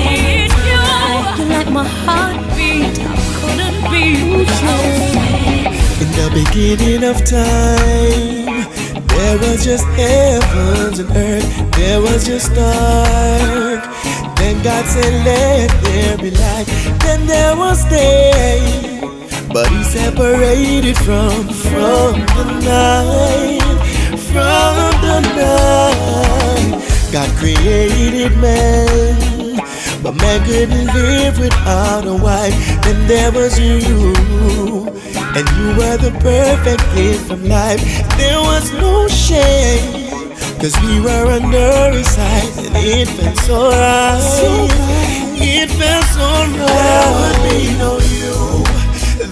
You're like my heartbeat, I couldn't be without you. In the beginning of time, there was just heavens and earth, there was just dark. Then God said, let there be light. Then there was day, but He separated from the night, from the night. God created man, but man couldn't live without a wife. Then there was you, and you were the perfect gift from life. There was no shame, 'cause we were under His eyes, and it felt so right. It felt so right. There would be no you,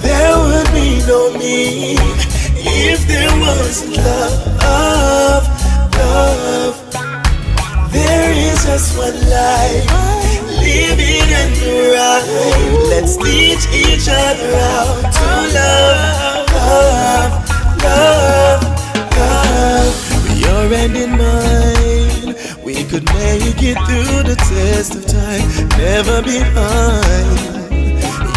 there would be no me, if there was love, love. There is just one life, living and right. Let's teach each other how to love, love, love, love. With your hand in mine, we could make it through the test of time. Never behind,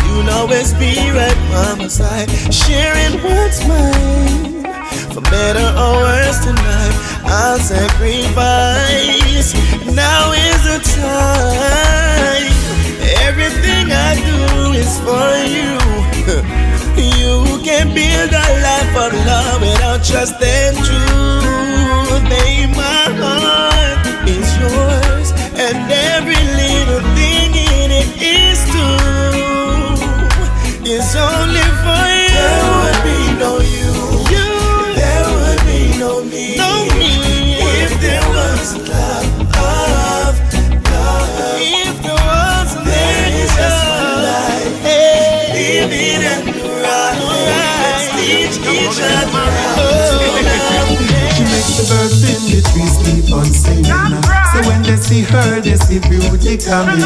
you'll always be right by my side, sharing what's mine. For better or worse tonight, I'll sacrifice. Now is the time. Everything I do is for you. You can build a life of love without trust and truth. Babe, my heart is yours, and every little thing in it is too. It's only for you. There would be no you. There would be She makes the birds in the trees keep on singing. So when they see her, they see beauty coming.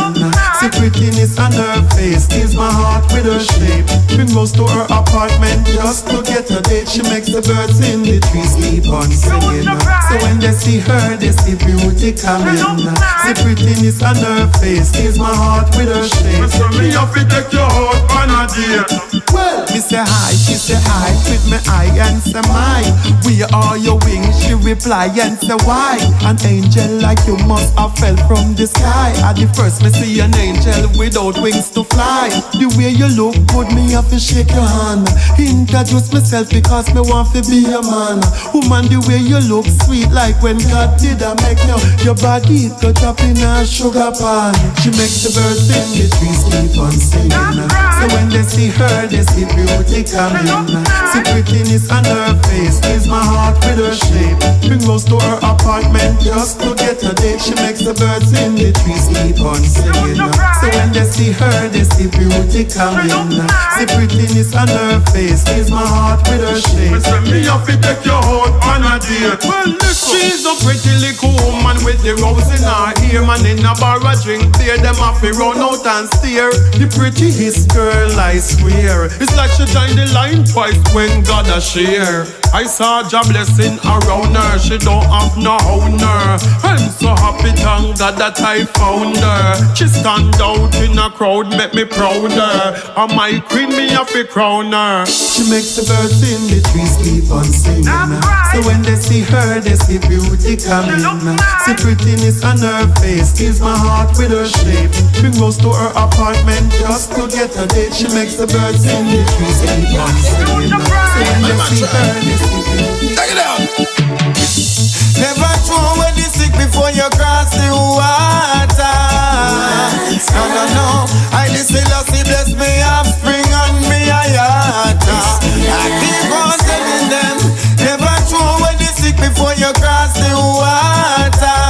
See prettiness on her face, steals my heart with her shape. Bring Rose to her apartment just to get a date. She makes the birds in the trees keep on singing. So when they see her, they see beauty coming. See prettiness on her face, steals my heart with her shape. So me have to take your heart on a date. Well, me say hi, she say hi, with me eye and say my. Where are your wings? She reply and say why? An angel like you must have fell from the sky. At the first me see an angel without wings to fly. The way you look good, me have to shake your hand. Introduce myself because me want to be a man. Woman, the way you look sweet like when God did I make you. Your body go drop in a sugar pan. She makes the birds in the trees keep on singing. So when they see her, they see beauty coming. See prettiness on her face, is my heart with her shape. Bring Rose to her apartment just to get a date. She makes the birds in the trees keep on singing. So when they see her, they see beauty coming. See prettiness on her face, is my heart with her shape. Me have to take your heart on a date. Well, she's a pretty little woman with the rose in her ear. Man in a bar a drink beer, them have to run out and stare. The prettiest girl I swear. It's like she joined the line twice when God a share. I saw Jah blessing around her, she don't have no owner. I'm so happy, thank God that I found her. She stand out in a crowd, make me prouder. And my queen, me have to crown her. She makes the birds in the trees keep on singing. So when they see her, they see beauty coming. See prettiness on her face, steals my heart with her shape. Bring Rose to her apartment just to get a date. She makes the birds in the trees keep on singing. So when they see her, they see beauty. Take it down. Never throw away the sick before you cross the water. No, no, no. I listen, bless me offspring and me ayata. I keep on telling them, never throw away the sick before you cross the water.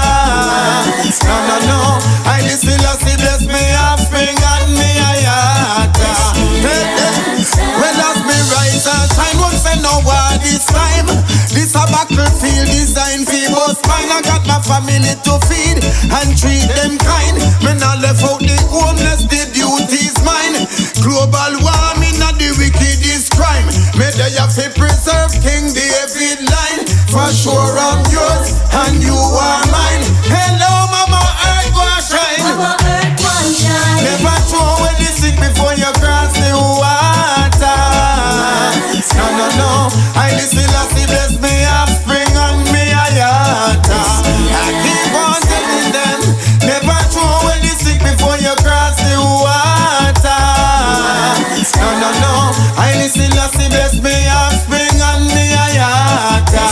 No, no, no. I listen, bless me offspring and me ayata. Well, as me rise and shine, won't say no word this time. This a battlefield designed for both mine. I got my family to feed and treat them kind. Me not left out the homeless, the duty's mine. Global warming and the wickedest crime. Me they have to preserve King David line. For sure I'm yours and you are mine. Hello Mama Earth, go shine. Mama Earth, go shine. Never throw away the sick before you cross the water. No, no, no. I listen, bless me offspring and me ayata. I keep on telling them, never throw away the sick before you cross the water. No, no, no. I listen, bless me offspring and me ayata.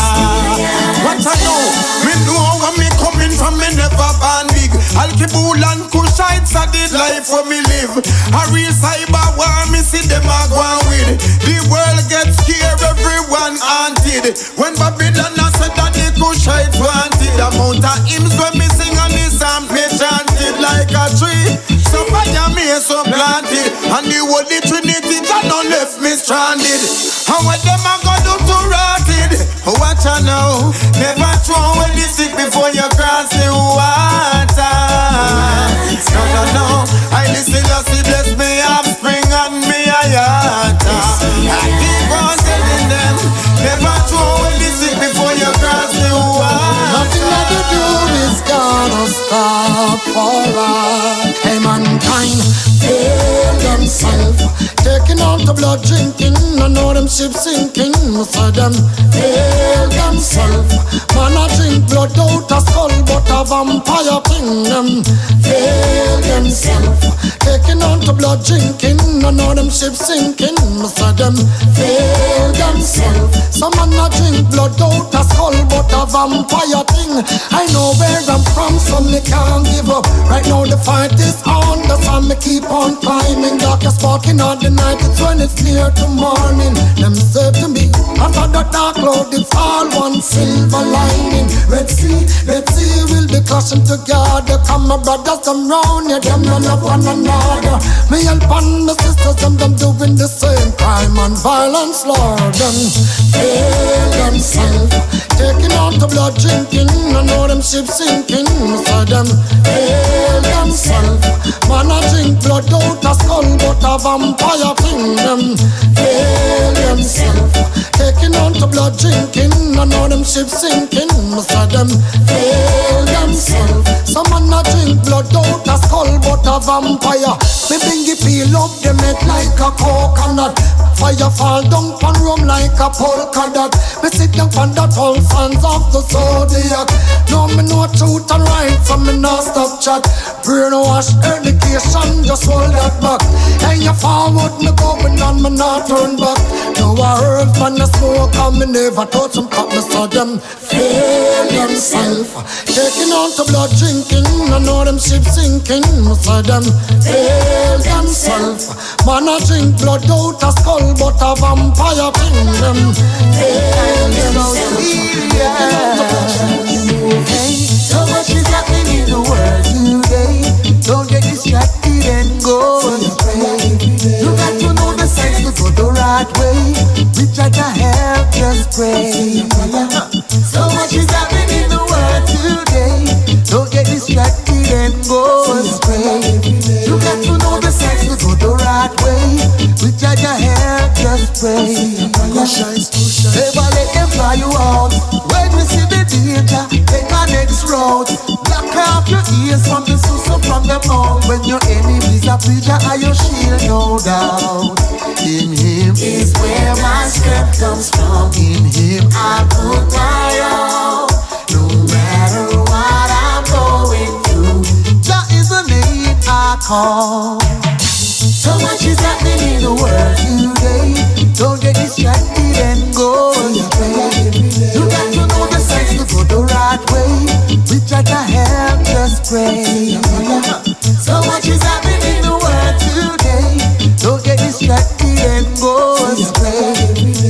What I know, me know where me coming from, me never born big. Al-Kibul and Kushites are the life where me live. A real cyber war, me see them a go on with. The world gets scared, everyone haunted. When Babylon a said that the Kushites wanted, the amount of hymns when me sing on this and me chanted like a tree. So fire me so planted, and the Holy Trinity just not left me stranded. And what them a go do to rotted? Watch out now, never throw away the sick before you cross the water. No, no, no. I listen, bless me offspring and me ayata. I keep on telling them, never throw away the sick before you cross the water. Nothing that you do is gonna stop for us. Hey mankind, fail themselves. Taking out the blood drinking, I know them ships sinking. So them fail themselves. Man I drink blood out a skull, but a vampire thing. Them fail themselves. Taking out the blood drinking, I know them ships sinking. So them fail themselves. Some man I drink blood out a skull, but a vampire thing. I know where I'm from, so me can't give up. Right now the fight is on, the sun me keep on climbing. Darkest sparking on the night, it's when it's clear to morning. Them say to me, after the dark cloud, it's all one silver lining. Red Sea will be clashing rushing together. Come my brothers, them round you, them run up one another. Me help on my sisters, them doing the same crime and violence, Lord. Them fail themselves, taking out the blood drinking. I know them ships sinking, so them fail themselves. Man I drink blood out a skull, but a vampire thing. Them fail themselves, taking out the blood drinking. I know them ships sinking, so them fail themselves. Some man a drink blood out a skull, but a vampire. Me bingy peel up them head like a coconut. Fire fall down pan rum like a polka dot. Me sit down pan that all fans of the zodiac. Now me know truth and right, so me not stop chat. Brainwash education, just hold that back. And you forward, me going on, me not turn back. Now I heard from the smoke and me never touch them. Cause me saw them fail themselves, taking out the blood drinking. I know them ships sinking. Me saw them fail themselves. Man I drink blood out a skull, but a vampire thing. Them fail themselves. So much is happening in the world today. Don't get distracted and go astray. You got to know the signs to go the right way. We try to help, just pray. So much is happening in the world today. Don't get distracted and go astray. You got to know the signs to go the right way. We try to help, just pray. Never let them fly you out. When we see the danger, take our next road. Block off your ears from the suso from the mouth. When your enemies are preacher, are your shield, no doubt. In him is where my strength comes from. In him I put my all. No matter what I'm going through, Jah is the name I call. So much is happening in the world today. Don't get distracted and go astray. You got to know the signs to go the right way. We try to help, just pray. So much is happening in the world today. Don't get distracted and go astray.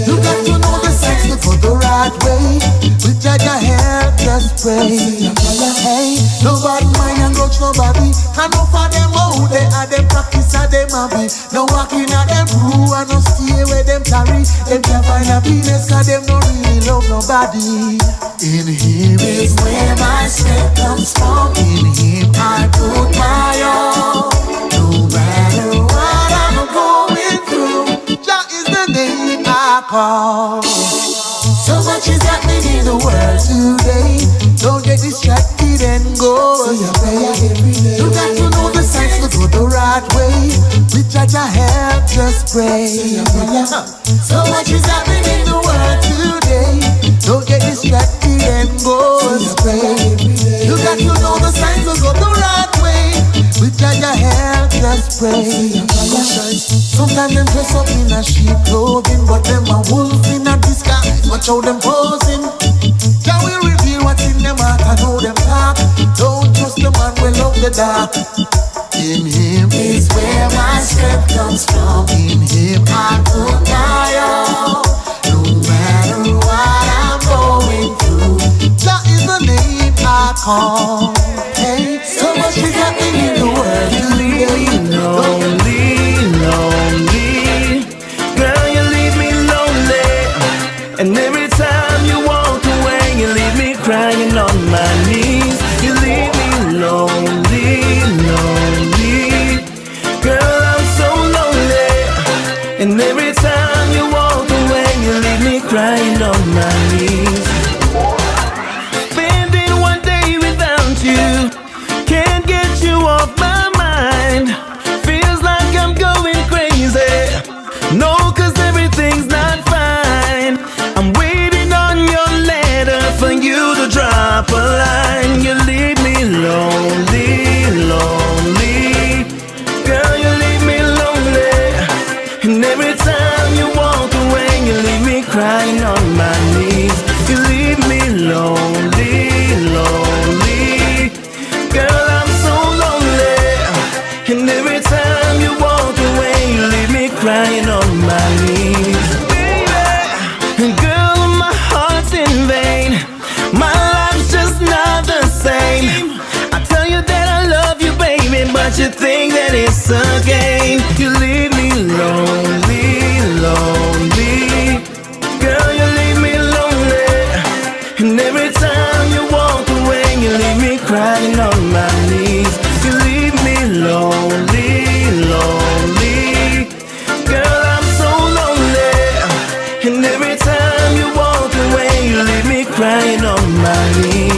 You got to know the signs to go the right way. We try to help, just pray. Hey, nobody mind and grudge nobody. I know for them out there and them practice and them happy. No walking at them crew and no stay where them carry. Them can't find happiness cause them don't really love nobody. In him is where my strength comes from. In him I put my all. No matter what I'm going through, Jah is the name I call. So much is happening in the world today. Don't get distracted and go astray. You got to know the signs to go the right way. We try to help, just pray. So much is happening in the world today. Don't get distracted and go astray. You got to know the signs to go the right way. We try to help, just pray. Sometimes them dress up in a sheep clothing, but them a wolf in a disguise. Watch how them posing. Jah will reveal what's in them heart and know them talk. Don't trust the man we love the dark. In him is where my strength comes from. In him I put my all. No matter what I'm going through, Jah is the name I call. Hey, so much is happening in the world. Lonely, girl, you leave me lonely. And every time you walk away, you leave me crying on my knees. You leave me lonely. Girl, I'm so lonely. And every time you walk away, you leave me crying on my knees. Spending one day without you, can't get you off my mind. Feels like I'm going crazy. No, cause everything's not fine. I'm waiting on your letter for you to drop a line. You leave me lonely, lonely. Girl, you leave me lonely. And every time you walk away, you leave me crying on my knees. once again. You leave me lonely, lonely. Girl, you leave me lonely. And every time you walk away, you leave me crying on my knees. You leave me lonely, lonely. Girl, I'm so lonely. And every time you walk away, you leave me crying on my knees.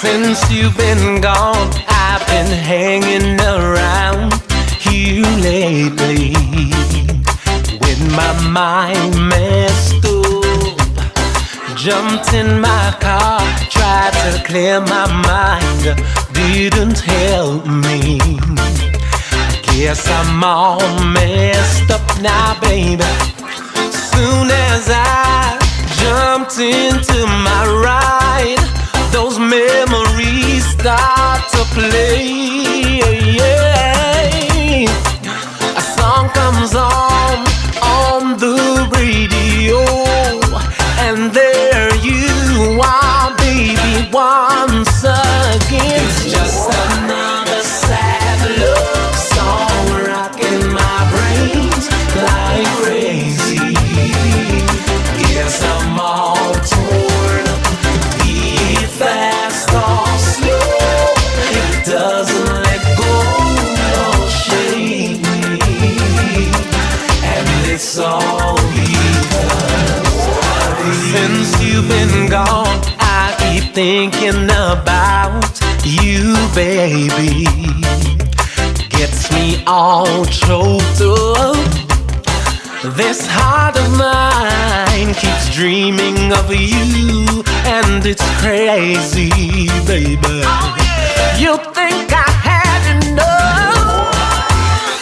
Since you've been gone, I've been hanging around you lately, with my mind messed up. Jumped in my car, tried to clear my mind, didn't help me. Guess I'm all messed up now, baby. Soon as I jumped into my ride, those memories start to play. A song comes on the radio, and there you are, baby, once again. It's just another sad love song rocking my brains like crazy. Yes, I'm all torn up, be it fast or slow. It doesn't let go or shake me, and it's all because since you've been gone, I keep thinking about you, baby. Gets me all choked up. This heart of mine keeps dreaming of you, and it's crazy, baby. Oh, yeah. You think I had enough?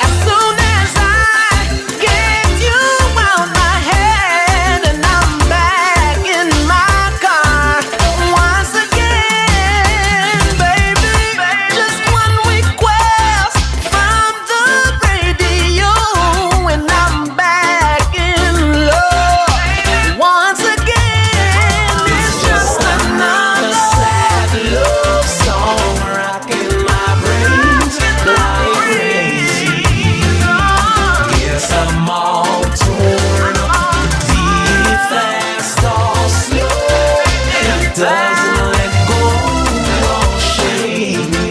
As soon as I get you out my head, and I'm back in my car once again, baby. Just one request from the radio, and I'm back in love once again. It's just another sad love song rocking my brains like crazy. Yes, I'm all torn up, be it fast or slow. It doesn't let go or shake me.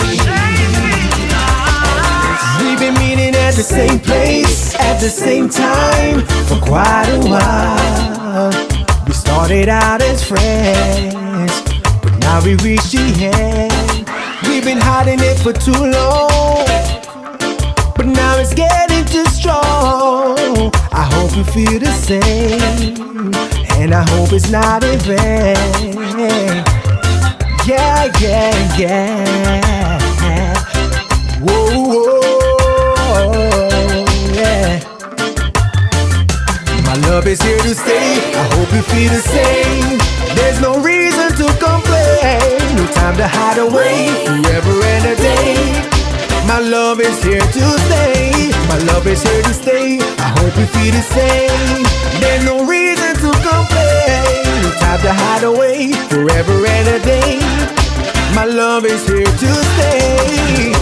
We've been meeting at the same place, at the same time, for quite a while. We started out as friends, but now we reached the end. We've been hiding it for too long, but now it's getting too strong. I hope you feel the same, and I hope it's not in vain. Yeah, yeah, yeah. Whoa, whoa, yeah. My love is here to stay, I hope you feel the same. There's no reason to complain, no time to hide away, forever and a day. My love is here to stay, my love is here to stay, I hope you feel the same. There's no reason to complain, no time to hide away, forever and a day. My love is here to stay.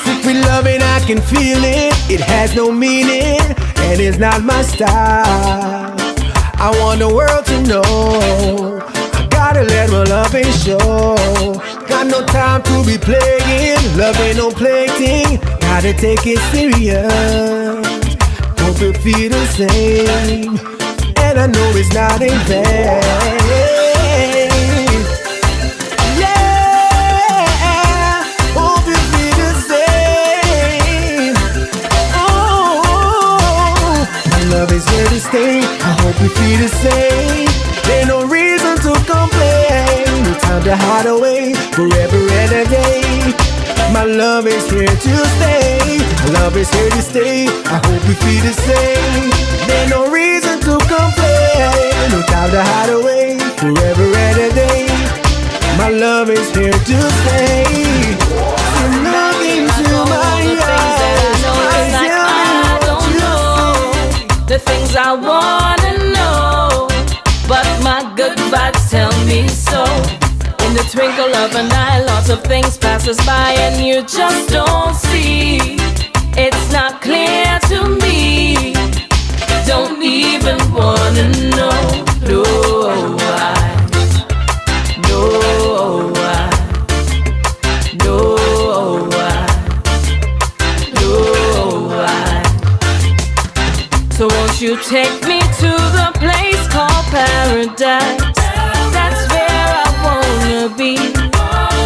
Sick with loving, I can feel it, it has no meaning, and it's not my style. I want the world to know, I gotta let my loving show. Got no time to be playing, love ain't no plaything, gotta take it serious. Hope you feel the same, and I know it's not in vain. Yeah, hope you feel the same. Oh, my love is here to stay, I hope you feel the same. There's no reason to complain, no time to hide away, forever and a day. My love is here to stay. My love is here to stay. I hope you feel the same. There's no reason to complain. No time to hide away. Forever and a day. My love is here to stay. You look into my eyes. I don't know the things I wanna know, but my good vibes tell me so. In the twinkle of an eye, lots of things pass us by and you just don't see. It's not clear to me. Don't even wanna know. No, So won't you take me to the place called paradise? That's where I wanna be.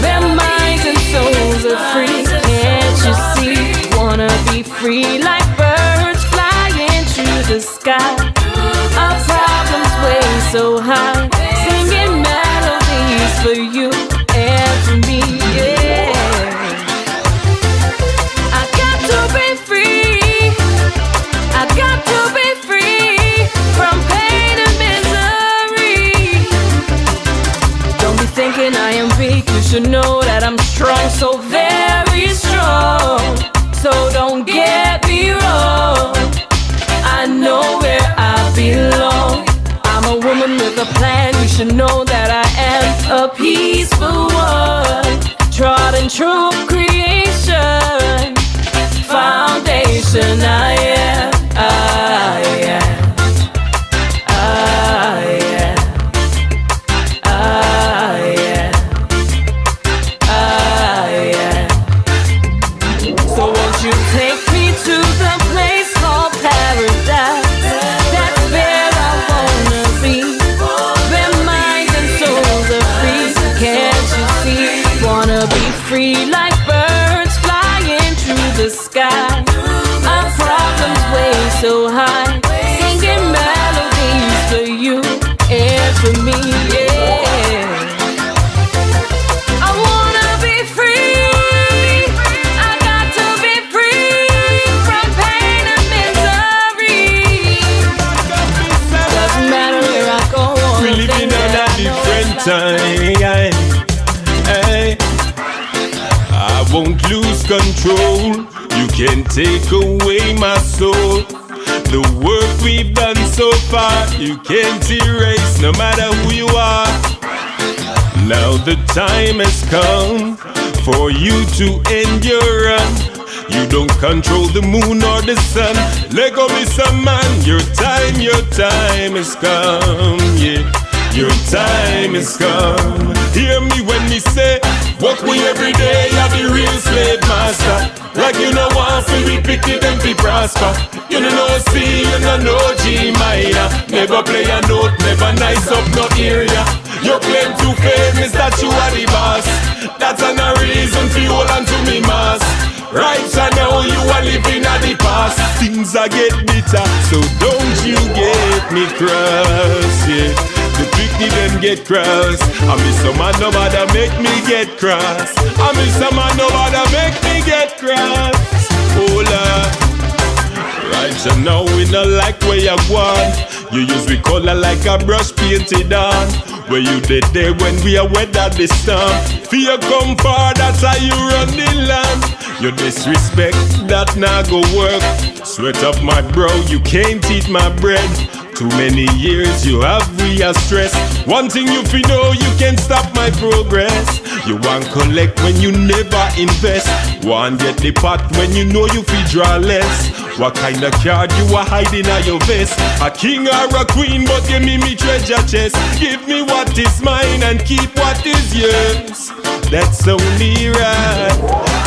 Where minds and souls are free. Can't you see? Wanna be free like birds flying through the sky. Our problems way so high. Singing melodies for you and for me, yeah. I got to be free. I got to be free from pain and misery. Don't be thinking I am weak. You should know that I'm strong, so very strong. So don't get me wrong. I know where I belong. I'm a woman with a plan. You should know that I am a peaceful one. Trodden true creation. Foundation I am. So won't you take me to the place called paradise? That's where I wanna be. Where minds and souls are free. Can't you see? Wanna be free like birds flying through the sky. Our problems way so high. Singing melodies for you and for me, yeah. I wanna be free. I got to be free from pain and misery. Doesn't matter where I go. We living on a different time. Hey, I won't lose control. You can't take away my soul. The work we've done so far, you can't erase no matter who you are. Now the time has come for you to end your run. You don't control the moon or the sun. Let go be some man. Your time has come, yeah. Your time has come. Hear me when me say, work we every day, I be real slave master. Like you know want to be picky, them be prosper. You know C, you know G minor. Never play a note, never nice up no area. Your claim to fame is that you are the boss. That's a reason for you hold on to me mass. Right so now you are living at the past. Things are get bitter, so don't you get me cross, yeah. The picnic them get cross. I miss some man no bother make me get cross. I miss some man no bother make me get cross. Oh Lord. Right so now we not like where you want. You use we color like a brush painted on. Where you did there when we are wet at the storm. Fear come far, that's how you run the land. You disrespect, that now go work. Sweat up my brow, you can't eat my bread. Too many years you have real stress. One thing you feel know, you can't stop my progress. You want collect when you never invest. Want get the pot when you know you feel draw less. What kind of card you are hiding at your vest? A king or a queen, but give me treasure chest. Give me what is mine and keep what is yours. That's only right.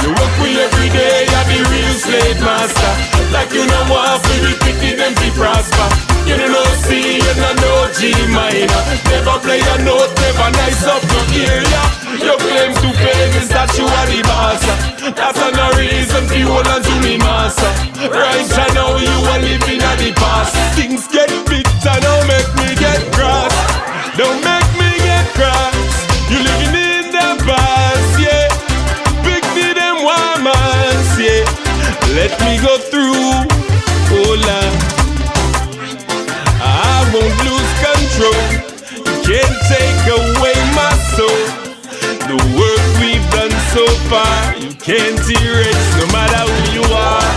You work with every day, I be real slave master. Like you know what, we be picking them to prosper. You know C, you know G minor. Never play a note, never nice up no area. Your claim to fame is that you are the boss. That's no reason for you hold on to me master. Right now you are living at the past. Things get bitter, don't make me get cross. Don't make me get cross. You living in the past, yeah. Big me them want me go through. Oh Lord, I won't lose control. You can't take away my soul. The work we've done so far, you can't erase no matter who you are.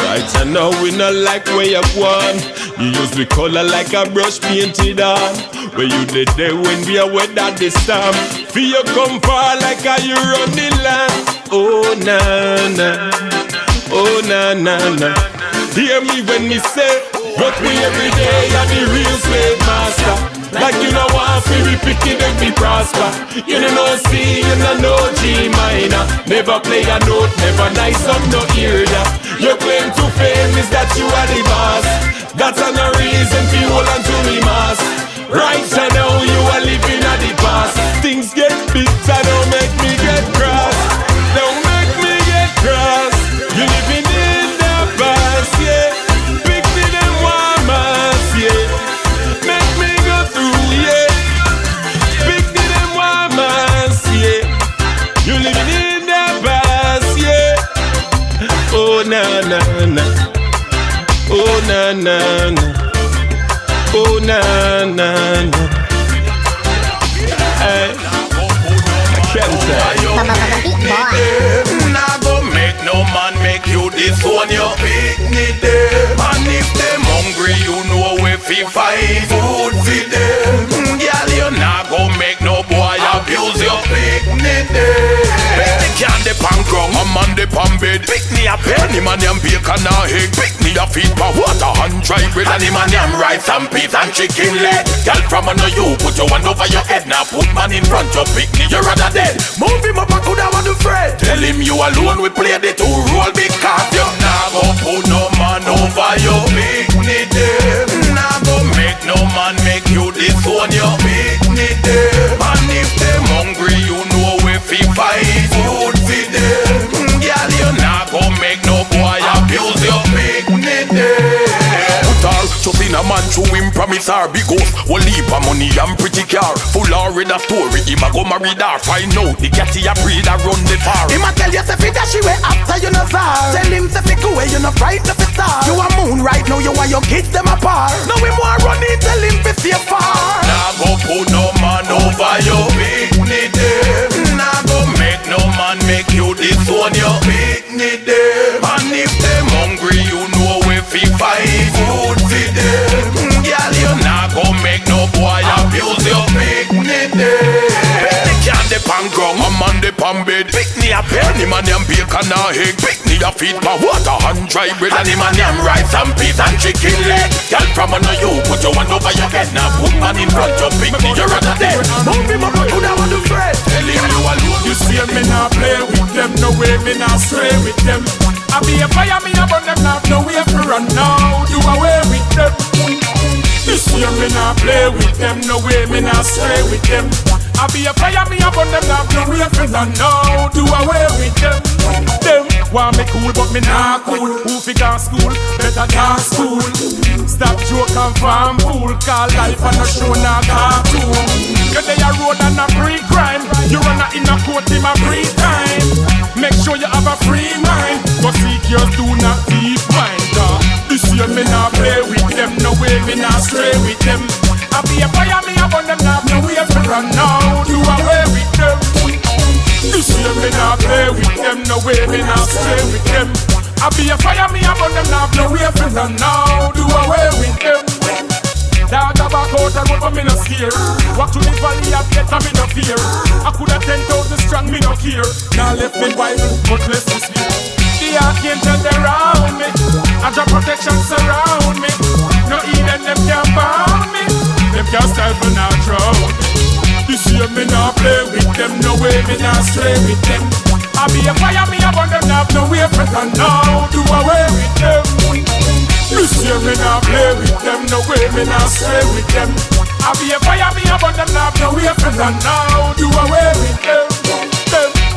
Right, I know we not like where you've won. You use the color like a brush painted on. Where you did there when we are wet at the storm. Feel you come far like a you run the land. Oh na na, oh na na na. Hear me when me say, but we every day are the real slave master. Like you know want to be picking and be prosper. You know C, you know G minor. Never play a note, never nice up no ear that. Your claim to fame is that you are the boss. That's no reason to hold on to me mass. Right now you are living at the past. Things get bitter, don't make me get cross. Don't make me get cross. You living in the past, yeah. Pick me them womas, yeah. Make me go through, yeah. Pick me them womas, yeah. You living in the past, yeah. Oh na na na. Oh na na na. Oh na na na. Hey, Nhakente. Nah go make no man make you disown your picnic them. And if them hungry, you know if he fight food for them. Girl, you nah go make no boy abuse your picnic them. Pick the candy pan ground, a man the pan bed. Pick me a penny man yam bacon and egg. Pick me a feet for water and dry bread. And him and yam rice and peas and chicken leg. Girl from under you, put your hand over your head. Now put man in front, you pick me, you're rather dead. Move him up, I could have one friend. Tell him you alone, we play the two role because you nah go put no man over your picnic them. Nah go make no man make you disown your picnic them. And if them hungry, you know if he fight food for them. Girl, you nah go make no boy abuse your picnic them. Just in a man to him promise her big house. Whole heap of money and pretty car. Full or read a story, him a go marry her. Find out the catty a breed a run the far. Him a tell you say that she way after you no far. Tell him say fi go away you no fright no fi star. You a moon right now you and your kids them apart. Now him want run in tell him fi stay far. Nah go put no man over your picnic them. Nah go make no man make you disown your picnic them. And if them hungry you know if he fight food for them. Girl, you nah go make no boy abuse your picnic them. Pick the candy pan ground, a man the pan bed. Pick me a penny man yam bacon and egg. Pick me a feet for water and dry bread. And him and yam rice and peas and chicken leg. Girl from under you, put your hand over your head. Now put man in front, you pick me, you're rather dead. Move him up, I could have one friend. Tell him you alone. You see me not play with them, no way me not stray with them. I be a fire, me a burn them now, no way to run now. Do away with them. This year me not play with them, no way me not stray with them. I be a fire, me a burn them now, no way to run now. Do away with them. Them want me cool, but me not cool. Who figure school, better than school. Stop joke and farm fool, call life and a show na cartoon. You day a road and a free crime. You run a in a court in a free time. Make sure you have a free mind. But seek yours, do not deep mind. This year me not play with them, no way me not stray with them. I be a fire, me a burn them now, no way to run now. Do away with them. This year me not play with them, no way me not stray with them. I be a fire, me a burn them now, no way to run now. Do away with them. Dog back out and road but me no scare. Walk to the valley of death and me no fear. I coulda 10,000 strong, me no care. Now left me Bible, but less is me. The archangels around me, and your protection surround me. No even them can bound me. Them can't stifle now drown me. This year me not play with them, no way me not stray with them. I be a fire, me a burn them now, no way for them now. Do away with them. This year me not play with them, no way me not stray with them. I be a fire, me a burn them now, no way for them now. Do away with them.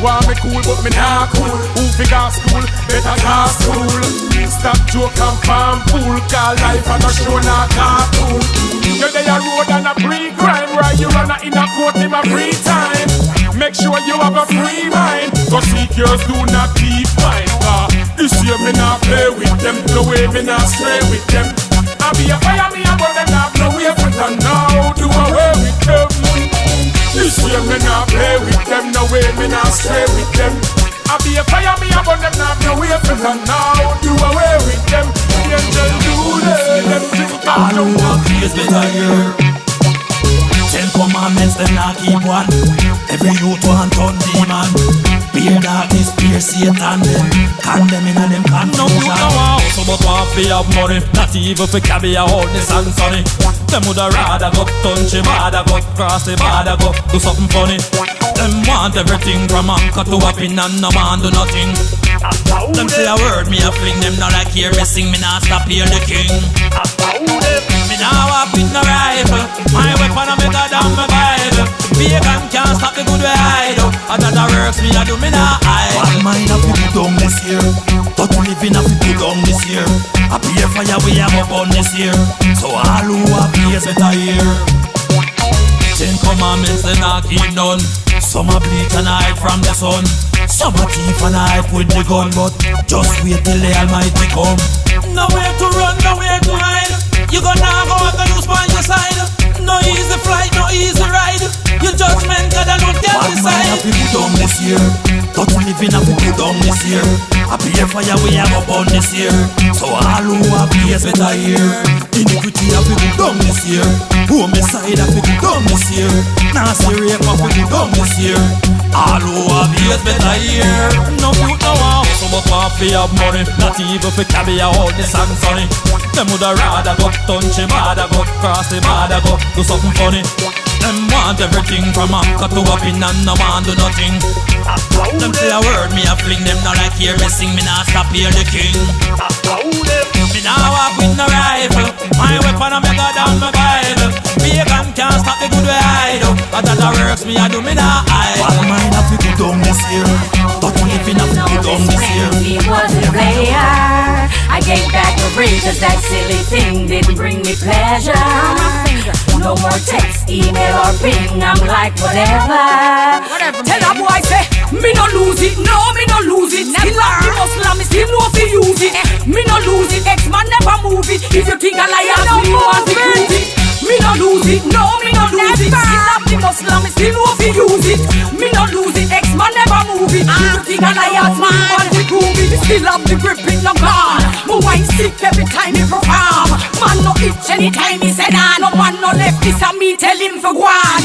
Want me cool, but me not cool. Who figure school, better than school. Stop joke and farm fool. Call life and a show not cartoon. You day a road and a pre-crime. Right, you run a in a court in a free time. Make sure you have a free mind. Go seek yours, do not keep mine. This year me not play not stray with them. I be a fire, me a burn them, have no way for them now. Do away with them. This year me not play with them, no way me not stray with them. I be a fire, me a burn them, have no way for them now. Do away with them. The angel do them drink and jump up. Is better here. 10 commandments, them not keep one. Every youth want turn demon. Fear darkness, fear Satan. Them condemn in them confusion. No, so much want to have money. Not even for carry a hardness and sunny. Them woulda rather go touch the border, go cross the border, go do something funny. Them want everything from anchor to a pin and no man do nothing. Them say a word, me a fling them not like hear me sing, me not stop hear the king. Me now walk with no rifle, my weapon a better than my Bible. Vegan can't stop the good way I do. Another works me a do, me not hide. Bad mind a people down this year. But we living a people down this year. A beer fire we have up on this year. So all who have ears better hear. 10 commandments they not keep none. Some a bleach and hide from the sun. Some a thief and hide with the gun. But just wait till the Almighty come. Nowhere to run, nowhere to hide. You gonna go out and lose on your side. No easy flight, no easy ride. Your judgment God alone can decide. Bad mind a people down this year. But we living a people down this year. A beer fire we have up on this year. So all who have ears better hear. Iniquity a people down this year. Homicide a people down this year. Nasty rape a people down this year. All who have ears better hear. No food, no house, so much want to have money. Not even for carry a hardness and sunny. Them woulda rather go touch the border, go cross the border, go do something funny. Them want everything from anchor to a pin and no man do nothing. Them say a word, me a fling them not like hear me sing, me not stop hear the king. Me now walk with no rifle, my weapon a bigger than my Bible. Vegan can't stop the good way I do. Another works me a do, me not hide. Bad mind a people down this year. But we living a people down this year. He was a player. I gave back the ring cause that silly thing didn't bring me pleasure. No more text, email or ping, I'm like whatever. Tell a boy say, me no lose it, no me no lose it. Still like the Muslim, me still know if you use it. Me no lose it, X-Man never move it. If you think I lie, me want to prove it. Me no lose it, no me no lose it. Still like the Muslim, me still know if you use it. Me no lose it, X-Man never move it. If you think I lie, me want to prove it. Still have the grip, it no gone. My wine sick every time he perform. Man no itch anytime he said no man no left. This a me tell him for one.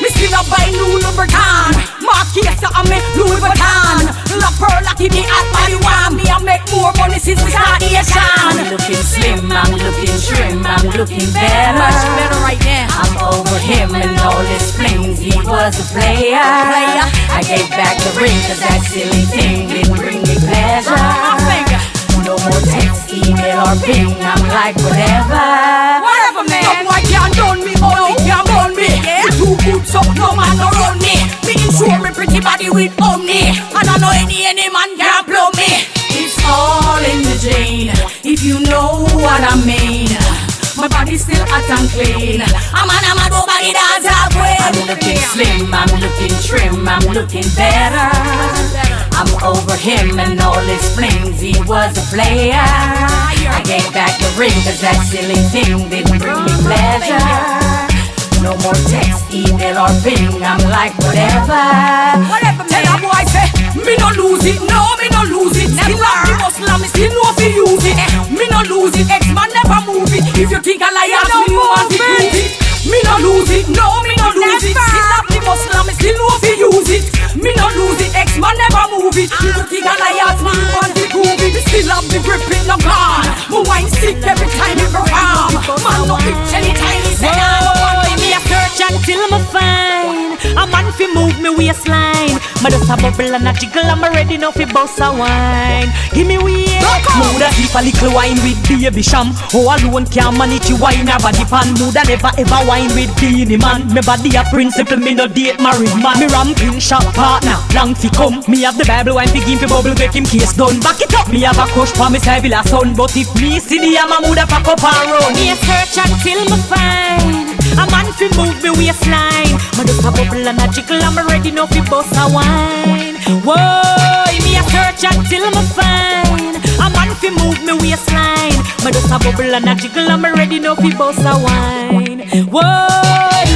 Me still a buy new Louboutin. Marquez a me Louis Vuitton. La Pearl a give me at my one. Me a make more money since we start the Asian. I'm looking slim, I'm looking trim, I'm looking better. Much better right now. I'm over him and all his flings. He was a player. I gave back the ring cause that silly thing didn't bring me pleasure. No more text, email or ping, I'm like whatever. Whatever man. No boy can't done me, only can't done me. Yeah. Too good so no man no run me. Me insure me pretty body with omni. And I know any man can't blow me. It's all in the drain, if you know what I mean. My body's still hot and clean. I'm a nobody dance halfway. I'm looking slim, I'm looking trim, I'm looking better. I'm over him and all his flings. He was a player. I gave back the ring cause that silly thing didn't bring me pleasure. No more text, email or ping, I'm like whatever. Whatever man. Tell a boy say, me no lose it, no me no lose it. Still like the Muslim, me still know if you use it. Me no lose it, X-Man never move it. If you think I lie, me want to prove it. Me no lose it, no me no lose it. Still like the Muslim, me still know if you use it. Me no lose it, X-Man never move it. If you think I lie, me want to prove it. Still have the grip, it no gone. My wine sick every time he perform. Man no itch anytime he say me a search until I'm fine. A man fi move me waistline. Me just a bubble and a jiggle, I'm ready now fi bust a wine. Give me way. Mood a heap a little wine with baby sham. Oh alone can't manage you wine a body pan. Mood a never ever wine with beanie man. Me body a principle, me no date married man. Me ramping shop partner, long fi come. Me have the Bible wine fi give fi bubble make him case done. Back it up, me have a crush for me Sevilla son. But if me see the ama mood a pack up and run. Me a search until me find a man fi move me waistline. Me just a bubble and a jiggle, I'm ready now fi bust a wine. Whoa, me a search until me find a man fi move me waistline. Me just a bubble and a jiggle and me ready now fi bust a wine. Whoa,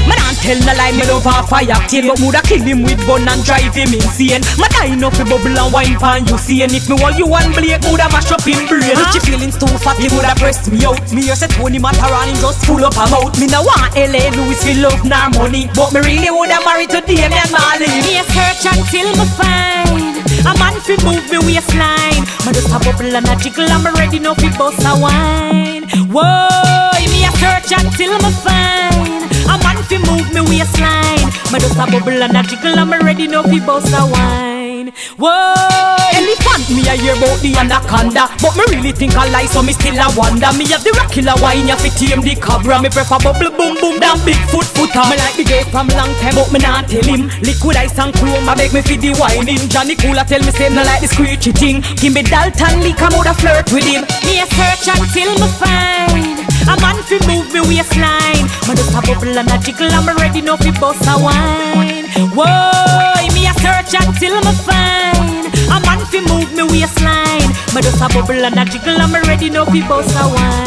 me don't tell no lie, me love a fire octane, but woulda kill him with bun and drive him insane. Me die enough fi bubble and wine pan you see, and if me want you one blake, woulda mash up him brain. Richie feelings too fat, he woulda press me out. Me hear say Tony Mataran him just full up a mouth. Me no want L.A. Louis fi love nor money, but me really woulda marry to Damian Marley. Me a search until me find a man fi move me waistline. Me just a bubble and a jiggle and me ready now fi bust a wine. Whoa, me a search until me find a man fi move me waistline. Me just a bubble and a jiggle and me ready now fi bust a wine. Whoa, elephant me a hear about the anaconda, but me really think I lie, so me still a wonder. Me have the regular wine, you fi tame the cobra. Me prefer bubble boom boom than big foot footer. Me like the girl from long time, but me not tell him. Liquid ice and chrome, I beg me fi the whining. Johnny Cooler tell me say me like the screechy thing. Give me Dalton Lee, come out a flirt with him. Me a search until me find a man fi move me waistline. Me just a bubble and a jiggle and me ready now fi bust a wine. Whoa, me a search until me find a man fi move me waistline. Me just a bubble and a jiggle and me ready now fi bust a wine.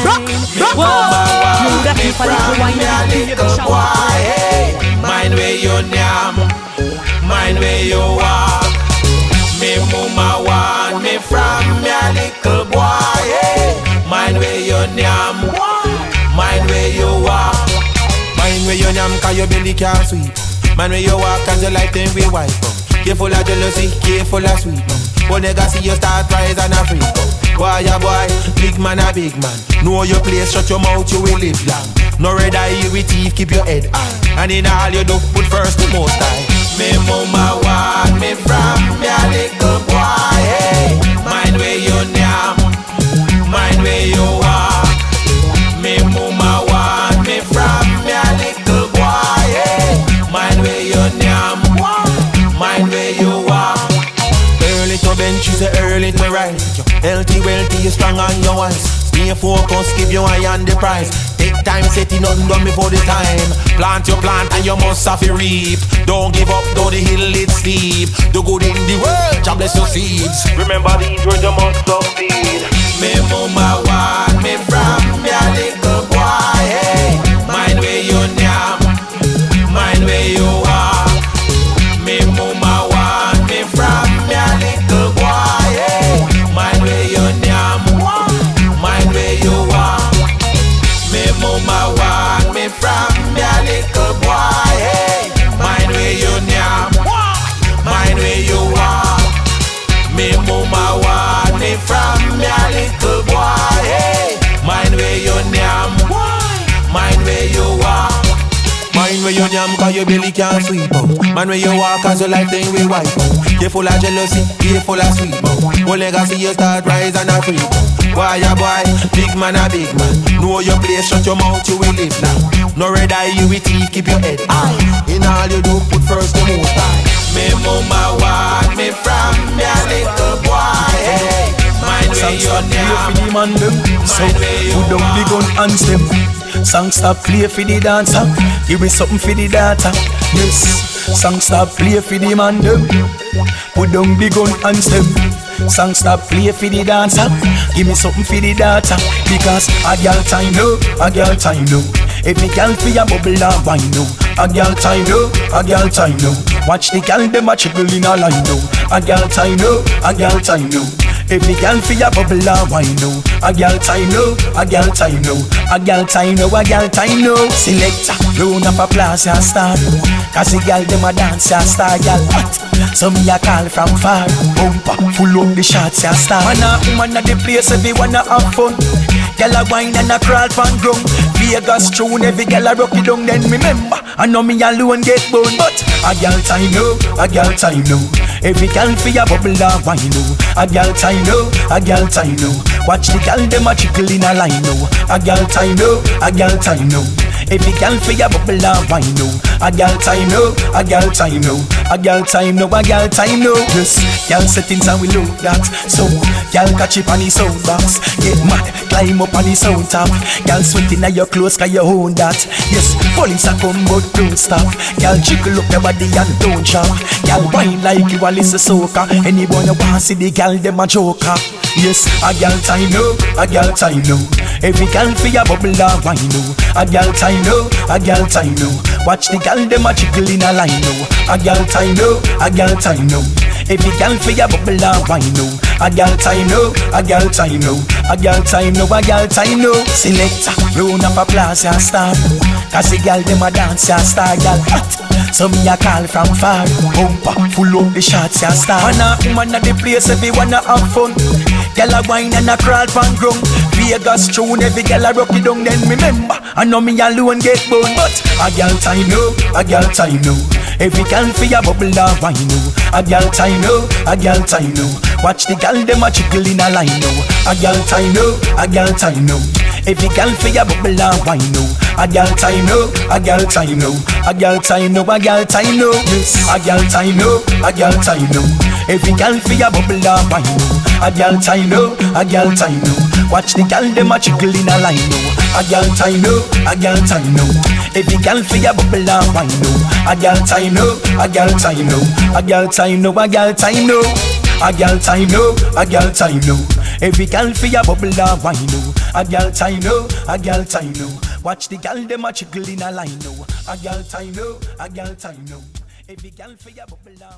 Whoa, you da keep a little wine and a little boy. Mind where you nyam, mind where you walk. Me mama want me from me a little boy. Mind where you nyam, mind where you walk. Mind where you nyam 'cause your belly can't sweep. Mind where you walk 'cause your life then we wipe up. Careful of jealousy, careful of sweet man. When nigga see you start rise and a freak up. Boy, ya boy, big man a big man. Know your place, shut your mouth, you will live long. No red eye, you with teeth, keep your head high. And in all you do, put first the most high. Me mama want me from me a little boy. Hey, mind where you nyam, mind where you walk. Me mama want me from me a little boy. Hey, mind where you nyam, mind where you walk. Early to bench, you say early to rise. Healthy, wealthy, you strong on your wise. Stay focused, give you eye on the prize. Take time, setting nothing done before the time. Plant your plant and you must have to reap. Don't give up, though the hill it's steep. Do good in the world, Jah bless your seeds. Remember these words, you must succeed. Me mama want me from me a little boy. Hey, mind where you nyam, mind where you walk. Me mama want me from me a little boy. Hey, mind where you nyam, mind where you walk. Me mama want me from me a little boy. Hey, mind where you nyam, mind where you walk. Me mama want me from me a little boy. Hey, mind where you nyam, mind where you walk. Mind where you nyam 'cause your belly can't sweep out. Man where you walk 'cause your life thing we wipe out. Careful of jealousy, careful of sweep out. One legacy you start rise and a freak out. Boy, ya boy, big man a big man. Know your place, shut your mouth, you will live long. No red eye, you with teeth, keep your head high. In all you do, put first the most high. Me mama want me from me a little boy. Hey, mind where you nyam, mind where you put down the gun and step. Song stop play for the dancer. Give me something for the data. Yes. Song stop play for the man them. Put down the gun and step. Song stop play for the dancer. Give me something for the data. Because a girl time no, a girl time no. Every girl for your bubble and wine no. A girl time no, a girl time no. Watch the girl them a jiggle in a line no. A girl time no, a girl time no. Every girl for your bubble and wine no. A girl time no, a girl time no. A girl time no, a girl time no. Selector, round up a plaza star. Cause the girl them a dance a star, girl hot. So me a call from far. Bumper, full up the shots a star. Man a woman at the place, everyone a have fun. Girl a wine and a crawl pan ground. Vegas tune, every girl a rock it down. Then remember, I know me alone get bone. But a girl time no, a girl time no. Every girl for your bubble and wine no. A girl time no, a girl time no. Watch the girl them a jiggle in a line no. A girl time no, a girl time no. Every girl for your bubble and wine no. A girl time no, a girl time no. A girl time now, a girl time now. Yes, girl settings and we look that. So, girl catch it on the sound box. Get mad, climb up on the sound top. Girl sweating at your clothes, cause you own that. Yes, police a come but don't stop. Girl jiggle up your body and don't chop. Girl whine like you a listen soca. Anyone you want see the girl them a joker. Yes, a girl time now, a girl time now. Every girl for your bubble and wine now. A girl time now, a girl time now. Watch the girl them a jiggle in a line now. A girl time now, a girl time now. Every girl for your bubble and wine now. A girl time now, a girl time now. A girl time now, a girl time now. Selector, round up applause and start. Cause the girl them a dance and star, girl hot. So me a call from far. Bumper, full up the shots and star. Man a woman at the place, everyone a have fun. Girl a wine and a crawl pan ground. Vegas tune, every girl a rock it down. Then remember, I know me alone get bone. But a girl time now, a girl time now. Every girl for your bubble and wine now. A girl time now, a girl time now. Watch the girl them a jiggle in a line now. A girl time now, a girl time now. Every girl for your bubble and wine now. A girl time now, a girl time now. A girl time now, a girl time now. Yes, a girl time now, a girl time now. Every girl for your bubble and wine now. A girl time now, a girl time now. Watch the girl them a jiggle in a line now. A girl time now, a girl time now. Every girl for your bubble and wine now. A girl time now, a girl time now. A girl time now, a girl time now. A girl time now, a girl time now. Every girl for your bubble and wine now. A girl time now, a girl time now. Watch the girl them a jiggle in a line now. A girl time now, a girl time now. Every girl for your bubble and